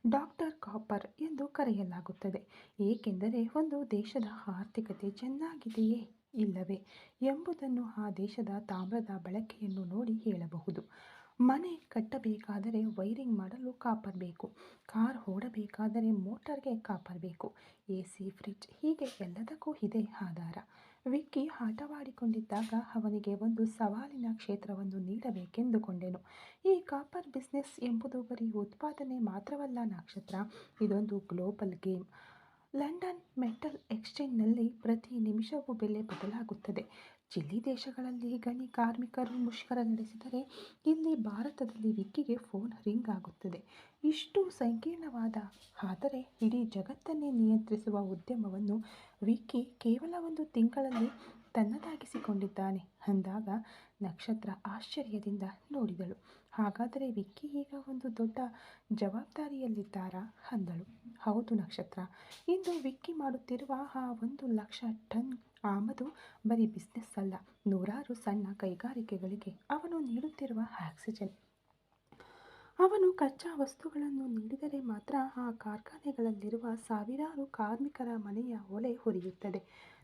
ಡಾಕ್ಟರ್ ಕಾಪರ್ ಎಂದು ಕರೆಯಲಾಗುತ್ತದೆ, ಏಕೆಂದರೆ ಒಂದು ದೇಶದ ಆರ್ಥಿಕತೆ ಚೆನ್ನಾಗಿದೆಯೇ ಇಲ್ಲವೇ ಎಂಬುದನ್ನು ಆ ದೇಶದ ತಾಮ್ರದ ಬಳಕೆಯನ್ನು ನೋಡಿ ಹೇಳಬಹುದು. ಮನೆ ಕಟ್ಟಬೇಕಾದರೆ ವೈರಿಂಗ್ ಮಾಡಲು ಕಾಪರ್ ಬೇಕು, ಕಾರ್ ಓಡಬೇಕಾದರೆ ಮೋಟಾರ್ಗೆ ಕಾಪರ್ ಬೇಕು, ಎಸಿ, ಫ್ರಿಡ್ಜ್ ಹೀಗೆ ಎಲ್ಲದಕ್ಕೂ ಇದೇ ಆಧಾರ. ವಿಕ್ಕಿ ಆಟವಾಡಿಕೊಂಡಿದ್ದಾಗ ಅವನಿಗೆ ಒಂದು ಸವಾಲಿನ ಕ್ಷೇತ್ರವನ್ನು ನೀಡಬೇಕೆಂದುಕೊಂಡೆನು. ಈ ಕಾಪರ್ ಬಿಸ್ನೆಸ್ ಎಂಬುದು ಬರೀ ಉತ್ಪಾದನೆ ಮಾತ್ರವಲ್ಲ ನಕ್ಷತ್ರ, ಇದೊಂದು ಗ್ಲೋಬಲ್ ಗೇಮ್. ಲಂಡನ್ ಮೆಟಲ್ ಎಕ್ಸ್ಚೇಂಜ್ನಲ್ಲಿ ಪ್ರತಿ ನಿಮಿಷವೂ ಬೆಲೆ ಬದಲಾಗುತ್ತದೆ. ಚಿಲಿ ದೇಶಗಳಲ್ಲಿ ಗಣಿ ಕಾರ್ಮಿಕರು ಮುಷ್ಕರ ನಡೆಸಿದರೆ ಇಲ್ಲಿ ಭಾರತದಲ್ಲಿ ವಿಕ್ಕಿಗೆ ಫೋನ್ ರಿಂಗ್ ಆಗುತ್ತದೆ. ಇಷ್ಟು ಸಂಕೀರ್ಣವಾದ ಆದರೆ ಇಡೀ ಜಗತ್ತನ್ನೇ ನಿಯಂತ್ರಿಸುವ ಉದ್ಯಮವನ್ನು ವಿಕ್ಕಿ ಕೇವಲ ಒಂದು ತಿಂಗಳಲ್ಲಿ ತನ್ನದಾಗಿಸಿಕೊಂಡಿದ್ದಾನೆ ಅಂದಾಗ ನಕ್ಷತ್ರ ಆಶ್ಚರ್ಯದಿಂದ ನೋಡಿದಳು. ಹಾಗಾದರೆ ವಿಕ್ಕಿ ಈಗ ಒಂದು ದೊಡ್ಡ ಜವಾಬ್ದಾರಿಯಲ್ಲಿದ್ದಾರಾ ಅಂದಳು. ಹೌದು ನಕ್ಷತ್ರ, ಇಂದು ವಿಕ್ಕಿ ಮಾಡುತ್ತಿರುವ ಆ 1,00,000 ಟನ್ ಆಮದು ಬರೀ ಬಿಸ್ನೆಸ್ ಅಲ್ಲ, ನೂರಾರು ಸಣ್ಣ ಕೈಗಾರಿಕೆಗಳಿಗೆ ಅವನು ನೀಡುತ್ತಿರುವ ಆಕ್ಸಿಜನ್. ಅವನು ಕಚ್ಚಾ ವಸ್ತುಗಳನ್ನು ನೀಡಿದರೆ ಮಾತ್ರ ಆ ಕಾರ್ಖಾನೆಗಳಲ್ಲಿರುವ ಸಾವಿರಾರು ಕಾರ್ಮಿಕರ ಮನೆಯ ಒಲೆ ಉರಿಯುತ್ತದೆ.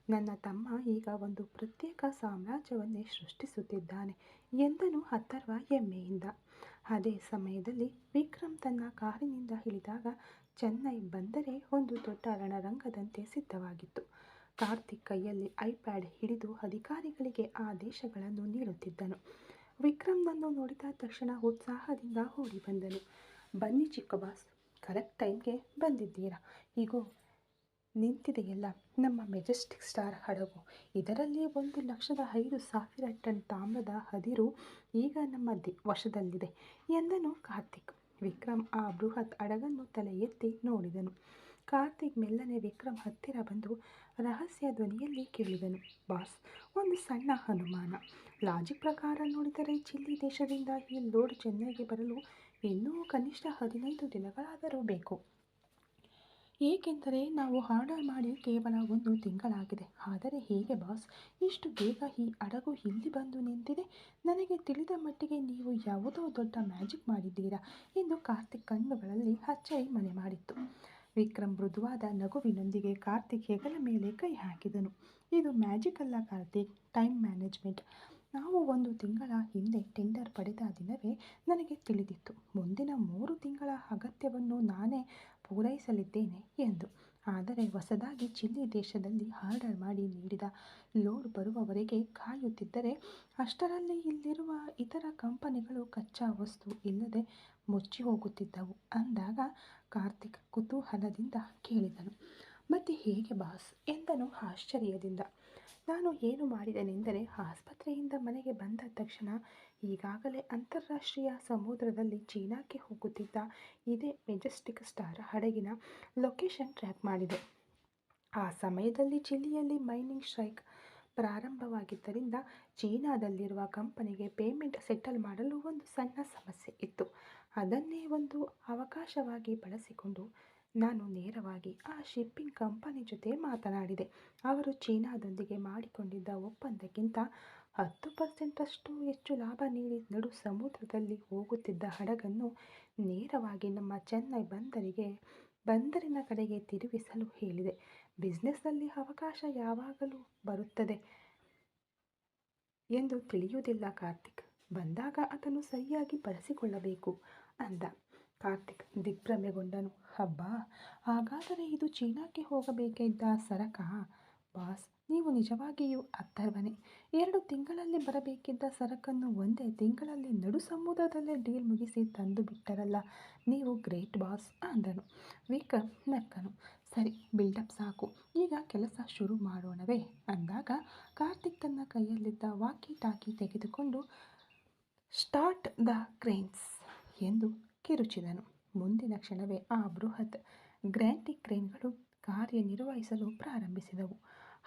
ನನ್ನ ತಮ್ಮ ಈಗ ಒಂದು ಪ್ರತ್ಯೇಕ ಸಾಮ್ರಾಜ್ಯವನ್ನೇ ಸೃಷ್ಟಿಸುತ್ತಿದ್ದಾನೆ ಎಂದನು ಅಥರ್ವ ಹೆಮ್ಮೆಯಿಂದ. ಅದೇ ಸಮಯದಲ್ಲಿ ವಿಕ್ರಮ್ ತನ್ನ ಕಾರಿನಿಂದ ಇಳಿದಾಗ ಚೆನ್ನೈ ಬಂದರೆ ಒಂದು ದೊಡ್ಡ ರಣರಂಗದಂತೆ ಸಿದ್ಧವಾಗಿತ್ತು. ಕಾರ್ತಿಕ್ ಕೈಯಲ್ಲಿ ಐಪ್ಯಾಡ್ ಹಿಡಿದು ಅಧಿಕಾರಿಗಳಿಗೆ ಆದೇಶಗಳನ್ನು ನೀಡುತ್ತಿದ್ದನು. ವಿಕ್ರಮ್ನನ್ನು ನೋಡಿದ ತಕ್ಷಣ ಉತ್ಸಾಹದಿಂದ ಓಡಿ ಬಂದನು. ಬನ್ನಿ ಚಿಕ್ಕ ಬಾಸ್, ಕರೆಕ್ಟ್ ಟೈಮ್ಗೆ ಬಂದಿದ್ದೀರಾ. ಹೀಗೋ ನಿಂತಿದೆಯಲ್ಲ ನಮ್ಮ ಮೆಜೆಸ್ಟಿಕ್ ಸ್ಟಾರ್ ಹಡಗು, ಇದರಲ್ಲಿ 1,05,000 ಟನ್ ತಾಮ್ರದ ಅದಿರು ಈಗ ನಮ್ಮ ವಶದಲ್ಲಿದೆ ಎಂದನು ಕಾರ್ತಿಕ್. ವಿಕ್ರಮ್ ಆ ಬೃಹತ್ ಹಡಗನ್ನು ತಲೆ ಎತ್ತಿ ನೋಡಿದನು. ಕಾರ್ತಿಕ್ ಮೆಲ್ಲನೆ ವಿಕ್ರಮ್ ಹತ್ತಿರ ಬಂದು ರಹಸ್ಯ ಧ್ವನಿಯಲ್ಲಿ ಕೇಳಿದನು, ಬಾಸ್, ಒಂದು ಸಣ್ಣ ಅನುಮಾನ. ಲಾಜಿಕ್ ಪ್ರಕಾರ ನೋಡಿದರೆ ಚಿಲ್ಲಿ ದೇಶದಿಂದ ಈ ಲೋಡ್ ಚೆನ್ನೈಗೆ ಬರಲು ಇನ್ನೂ ಕನಿಷ್ಠ 15 ದಿನಗಳಾದರೂ ಬೇಕು. ಏಕೆಂದರೆ ನಾವು ಆರ್ಡರ್ ಮಾಡಿ ಕೇವಲ 1 ತಿಂಗಳಾಗಿದೆ. ಆದರೆ ಹೇಗೆ ಬಾಸ್, ಇಷ್ಟು ಬೇಗ ಈ ಹಡಗು ಇಲ್ಲಿ ಬಂದು ನಿಂತಿದೆ? ನನಗೆ ತಿಳಿದ ಮಟ್ಟಿಗೆ ನೀವು ಯಾವುದೋ ದೊಡ್ಡ ಮ್ಯಾಜಿಕ್ ಮಾಡಿದ್ದೀರಾ ಎಂದು ಕಾರ್ತಿಕ್ ಕಣ್ಣುಗಳಲ್ಲಿ ಅಚ್ಚರಿ ಮನೆ ಮಾಡಿತ್ತು. ವಿಕ್ರಮ್ ಮೃದುವಾದ ನಗುವಿನೊಂದಿಗೆ ಕಾರ್ತಿಕ್ ಹೆಗಲ ಮೇಲೆ ಕೈ ಹಾಕಿದನು. ಇದು ಮ್ಯಾಜಿಕ್ ಅಲ್ಲ ಕಾರ್ತಿಕ್, ಟೈಮ್ ಮ್ಯಾನೇಜ್ಮೆಂಟ್. ನಾವು 1 ತಿಂಗಳ ಹಿಂದೆ ಟೆಂಡರ್ ಪಡೆದ ದಿನವೇ ನನಗೆ ತಿಳಿದಿತ್ತು ಮುಂದಿನ 3 ತಿಂಗಳ ಅಗತ್ಯವನ್ನು ನಾನೇ ಪೂರೈಸಲಿದ್ದೇನೆ ಎಂದು. ಆದರೆ ಹೊಸದಾಗಿ ಚಿಲ್ಲಿ ದೇಶದಲ್ಲಿ ಆರ್ಡರ್ ಮಾಡಿ ನೀಡಿದ ಲೋಡ್ ಬರುವವರೆಗೆ ಕಾಯುತ್ತಿದ್ದರೆ ಅಷ್ಟರಲ್ಲಿ ಇಲ್ಲಿರುವ ಇತರ ಕಂಪನಿಗಳು ಕಚ್ಚಾ ವಸ್ತು ಇಲ್ಲದೆ ಮುಚ್ಚಿ ಹೋಗುತ್ತಿದ್ದವು ಅಂದಾಗ ಕಾರ್ತಿಕ್ ಕುತೂಹಲದಿಂದ ಕೇಳಿದನು. ಮತ್ತೆ ಹೇಗೆ ಬಾಸ್ ಎಂದನು ಆಶ್ಚರ್ಯದಿಂದ. ನಾನು ಏನು ಮಾಡಿದೆನೆಂದರೆ ಆಸ್ಪತ್ರೆಯಿಂದ ಮನೆಗೆ ಬಂದ ತಕ್ಷಣ ಈಗಾಗಲೇ ಅಂತಾರಾಷ್ಟ್ರೀಯ ಸಮುದ್ರದಲ್ಲಿ ಚೀನಾಕ್ಕೆ ಹೋಗುತ್ತಿದ್ದ ಇದೇ ಮೆಜೆಸ್ಟಿಕ್ ಸ್ಟಾರ್ ಹಡಗಿನ ಲೊಕೇಶನ್ ಟ್ರ್ಯಾಕ್ ಮಾಡಿದೆ. ಆ ಸಮಯದಲ್ಲಿ ಚಿಲಿಯಲ್ಲಿ ಮೈನಿಂಗ್ ಸ್ಟ್ರೈಕ್ ಪ್ರಾರಂಭವಾಗಿದ್ದರಿಂದ ಚೀನಾದಲ್ಲಿರುವ ಕಂಪನಿಗೆ ಪೇಮೆಂಟ್ ಸೆಟಲ್ ಮಾಡಲು ಒಂದು ಸಣ್ಣ ಸಮಸ್ಯೆ ಇತ್ತು. ಅದನ್ನೇ ಒಂದು ಅವಕಾಶವಾಗಿ ಬಳಸಿಕೊಂಡು ನಾನು ನೇರವಾಗಿ ಆ ಶಿಪ್ಪಿಂಗ್ ಕಂಪನಿ ಜೊತೆ ಮಾತನಾಡಿದೆ. ಅವರು ಚೀನಾದೊಂದಿಗೆ ಮಾಡಿಕೊಂಡಿದ್ದ ಒಪ್ಪಂದಕ್ಕಿಂತ 10% ಹೆಚ್ಚು ಲಾಭ ನೀಡಿ ನಡು ಸಮುದ್ರದಲ್ಲಿ ಹೋಗುತ್ತಿದ್ದ ಹಡಗನ್ನು ನೇರವಾಗಿ ನಮ್ಮ ಚೆನ್ನೈ ಬಂದರಿನ ಕಡೆಗೆ ತಿರುಗಿಸಲು ಹೇಳಿದೆ. ಬಿಸ್ನೆಸ್ನಲ್ಲಿ ಅವಕಾಶ ಯಾವಾಗಲೂ ಬರುತ್ತದೆ ಎಂದು ತಿಳಿಯುವುದಿಲ್ಲ ಕಾರ್ತಿಕ್, ಬಂದಾಗ ಅದನ್ನು ಸರಿಯಾಗಿ ಬಳಸಿಕೊಳ್ಳಬೇಕು ಅಂದ. ಕಾರ್ತಿಕ್ ದಿಗ್ಭ್ರಮೆಗೊಂಡನು. ಅಬ್ಬಾ, ಹಾಗಾದರೆ ಇದು ಚೀನಾಕ್ಕೆ ಹೋಗಬೇಕಿದ್ದ ಸರಕಾ? ಬಾಸ್, ನೀವು ನಿಜವಾಗಿಯೂ ಅಥರ್ವನೇ. 2 ತಿಂಗಳಲ್ಲಿ ಬರಬೇಕಿದ್ದ ಸರಕನ್ನು 1 ತಿಂಗಳಲ್ಲಿ ನಡು ಸಮುದ್ರದಲ್ಲೇ ಡೀಲ್ ಮುಗಿಸಿ ತಂದು ಬಿಟ್ಟರಲ್ಲ, ನೀವು ಗ್ರೇಟ್ ಬಾಸ್ ಅಂದನು. ವಿಕ್ರಮ್ ನಕ್ಕನು. ಸರಿ, ಬಿಲ್ಡಪ್ ಸಾಕು, ಈಗ ಕೆಲಸ ಶುರು ಮಾಡೋಣವೇ ಅಂದಾಗ ಕಾರ್ತಿಕ್ ತನ್ನ ಕೈಯಲ್ಲಿದ್ದ ವಾಕಿ ಟಾಕಿ ತೆಗೆದುಕೊಂಡು ಸ್ಟಾರ್ಟ್ ದ ಕ್ರೇನ್ಸ್ ಎಂದು ಕಿರುಚಿದನು. ಮುಂದಿನ ಕ್ಷಣವೇ ಆ ಬೃಹತ್ ಗ್ರ್ಯಾಂಟಿಕ್ ಕ್ರೇನ್ಗಳು ಕಾರ್ಯನಿರ್ವಹಿಸಲು ಪ್ರಾರಂಭಿಸಿದವು.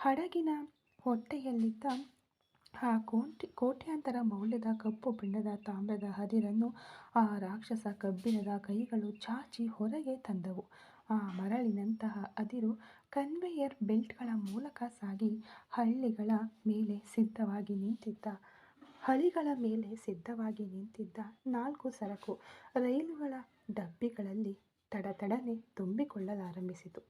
ಹಡಗಿನ ಹೊಟ್ಟೆಯಲ್ಲಿದ್ದ ಆ ಕೋಟ್ಯಾಂತರ ಮೌಲ್ಯದ ಕಪ್ಪು ಬಣ್ಣದ ತಾಮ್ರದ ಅದಿರನ್ನು ಆ ರಾಕ್ಷಸ ಕಬ್ಬಿಣದ ಕೈಗಳು ಚಾಚಿ ಹೊರಗೆ ತಂದವು. ಆ ಮರಳಿನಂತಹ ಅದಿರು ಕನ್ವೇಯರ್ ಬೆಲ್ಟ್ಗಳ ಮೂಲಕ ಸಾಗಿ ಹಳಿಗಳ ಮೇಲೆ ಸಿದ್ಧವಾಗಿ ನಿಂತಿದ್ದ 4 ಸರಕು ರೈಲುಗಳ ಡಬ್ಬಿಗಳಲ್ಲಿ ತಡತಡನೆ ತುಂಬಿಕೊಳ್ಳಲಾರಂಭಿಸಿತು.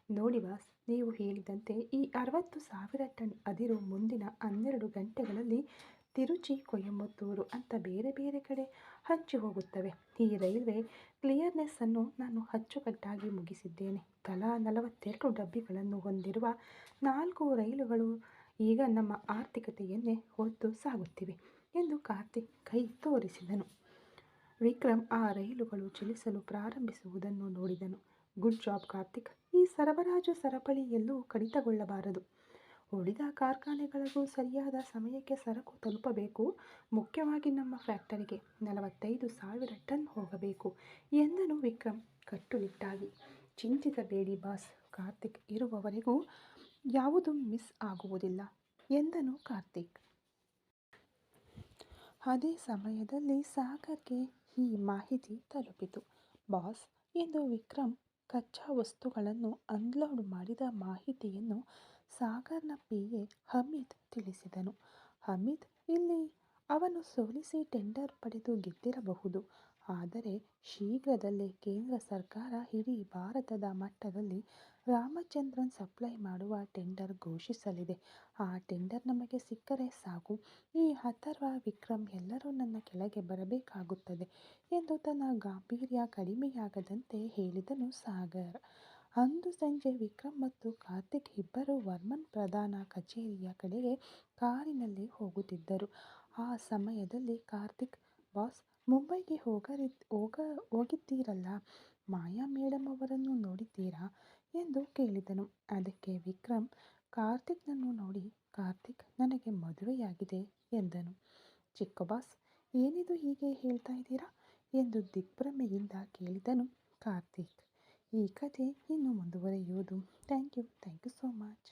ನೋಡಿ ಬಾಸ್, ನೀವು ಹೇಳಿದಂತೆ ಈ 60,000 ಟನ್ ಅದಿರು ಮುಂದಿನ 12 ಗಂಟೆಗಳಲ್ಲಿ ತಿರುಚಿ, ಕೊಯಮತ್ತೂರು ಅಂತ ಬೇರೆ ಬೇರೆ ಕಡೆ ಹಂಚಿ ಹೋಗುತ್ತವೆ. ಈ ರೈಲ್ವೆ ಕ್ಲಿಯರ್ನೆಸ್ ಅನ್ನು ನಾನು ಅಚ್ಚುಕಟ್ಟಾಗಿ ಮುಗಿಸಿದ್ದೇನೆ. ತಲಾ 42 ಡಬ್ಬಿಗಳನ್ನು ಹೊಂದಿರುವ 4 ರೈಲುಗಳು ಈಗ ನಮ್ಮ ಆರ್ಥಿಕತೆಯನ್ನೇ ಹೊತ್ತು ಸಾಗುತ್ತಿವೆ ಎಂದು ಕಾರ್ತಿಕ್ ಕೈ ತೋರಿಸಿದನು. ವಿಕ್ರಮ್ ಆ ರೈಲುಗಳು ಚಲಿಸಲು ಪ್ರಾರಂಭಿಸುವುದನ್ನು ನೋಡಿದನು. Good job Karthik. ಈ ಸರಬರಾಜು ಸರಪಳಿ ಎಲ್ಲೂ ಕಡಿತಗೊಳ್ಳಬಾರದು. ಉಳಿದ ಕಾರ್ಖಾನೆಗಳಿಗೂ ಸರಿಯಾದ ಸಮಯಕ್ಕೆ ಸರಕು ತಲುಪಬೇಕು. ಮುಖ್ಯವಾಗಿ ನಮ್ಮ ಫ್ಯಾಕ್ಟರಿಗೆ 45,000 ಟನ್ ಹೋಗಬೇಕು ಎಂದನು ವಿಕ್ರಮ್ ಕಟ್ಟುನಿಟ್ಟಾಗಿ. ಚಿಂತಿಸಬೇಡಿ ಬಾಸ್, ಕಾರ್ತಿಕ್ ಇರುವವರೆಗೂ ಯಾವುದೂ ಮಿಸ್ ಆಗುವುದಿಲ್ಲ ಎಂದನು ಕಾರ್ತಿಕ್. ಅದೇ ಸಮಯದಲ್ಲಿ ಸಾಗರ್ಗೆ ಈ ಮಾಹಿತಿ ತಲುಪಿತು. ಬಾಸ್, ಎಂದು ವಿಕ್ರಮ್ ಕಚ್ಚಾ ವಸ್ತುಗಳನ್ನು ಅನ್ಲೋಡ್ ಮಾಡಿದ ಮಾಹಿತಿಯನ್ನು ಸಾಗರ್ನ PA ಹಮೀದ್ ತಿಳಿಸಿದನು. ಹಮೀದ್ ಇಲ್ಲಿ ಅವನು ಸೋಲಿಸಿ ಟೆಂಡರ್ ಪಡೆದು ಗೆದ್ದಿರಬಹುದು. ಆದರೆ ಶೀಘ್ರದಲ್ಲೇ ಕೇಂದ್ರ ಸರ್ಕಾರ ಇಡೀ ಭಾರತದ ಮಟ್ಟದಲ್ಲಿ ರಾಮಚಂದ್ರನ್ ಸಪ್ಲೈ ಮಾಡುವ ಟೆಂಡರ್ ಘೋಷಿಸಲಿದೆ. ಆ ಟೆಂಡರ್ ನಮಗೆ ಸಿಕ್ಕರೆ ಸಾಕು. ಈ ಅಥರ್ವ, ವಿಕ್ರಮ್ ಎಲ್ಲರೂ ನನ್ನ ಕೆಳಗೆ ಬರಬೇಕಾಗುತ್ತದೆ ಎಂದು ತನ್ನ ಗಾಂಭೀರ್ಯ ಕಡಿಮೆಯಾಗದಂತೆ ಹೇಳಿದನು ಸಾಗರ್. ಅಂದು ಸಂಜೆ ವಿಕ್ರಮ್ ಮತ್ತು ಕಾರ್ತಿಕ್ ಇಬ್ಬರೂ ವರ್ಮನ್ ಪ್ರಧಾನ ಕಚೇರಿಯ ಕಡೆಗೆ ಕಾರಿನಲ್ಲಿ ಹೋಗುತ್ತಿದ್ದರು. ಆ ಸಮಯದಲ್ಲಿ ಕಾರ್ತಿಕ್, ಬಾಸ್, ಮುಂಬೈಗೆ ಹೋಗಿದ್ದೀರಲ್ಲ, ಮಾಯಾ ಮೇಡಮ್ ಅವರನ್ನು ನೋಡಿದ್ದೀರಾ ಎಂದು ಕೇಳಿದನು. ಅದಕ್ಕೆ ವಿಕ್ರಮ್ ಕಾರ್ತಿಕ್ನನ್ನು ನೋಡಿ, ಕಾರ್ತಿಕ್, ನನಗೆ ಮದುವೆಯಾಗಿದೆ ಎಂದನು. ಚಿಕ್ಕ ಬಾಸ್, ಏನಿದು ಹೀಗೆ ಹೇಳ್ತಾ ಇದ್ದೀರಾ ಎಂದು ದಿಗ್ಭ್ರಮೆಯಿಂದ ಕೇಳಿದನು ಕಾರ್ತಿಕ್. ಈ ಕಥೆ ಇನ್ನು ಮುಂದುವರಿಯುವುದು. Thank you so much.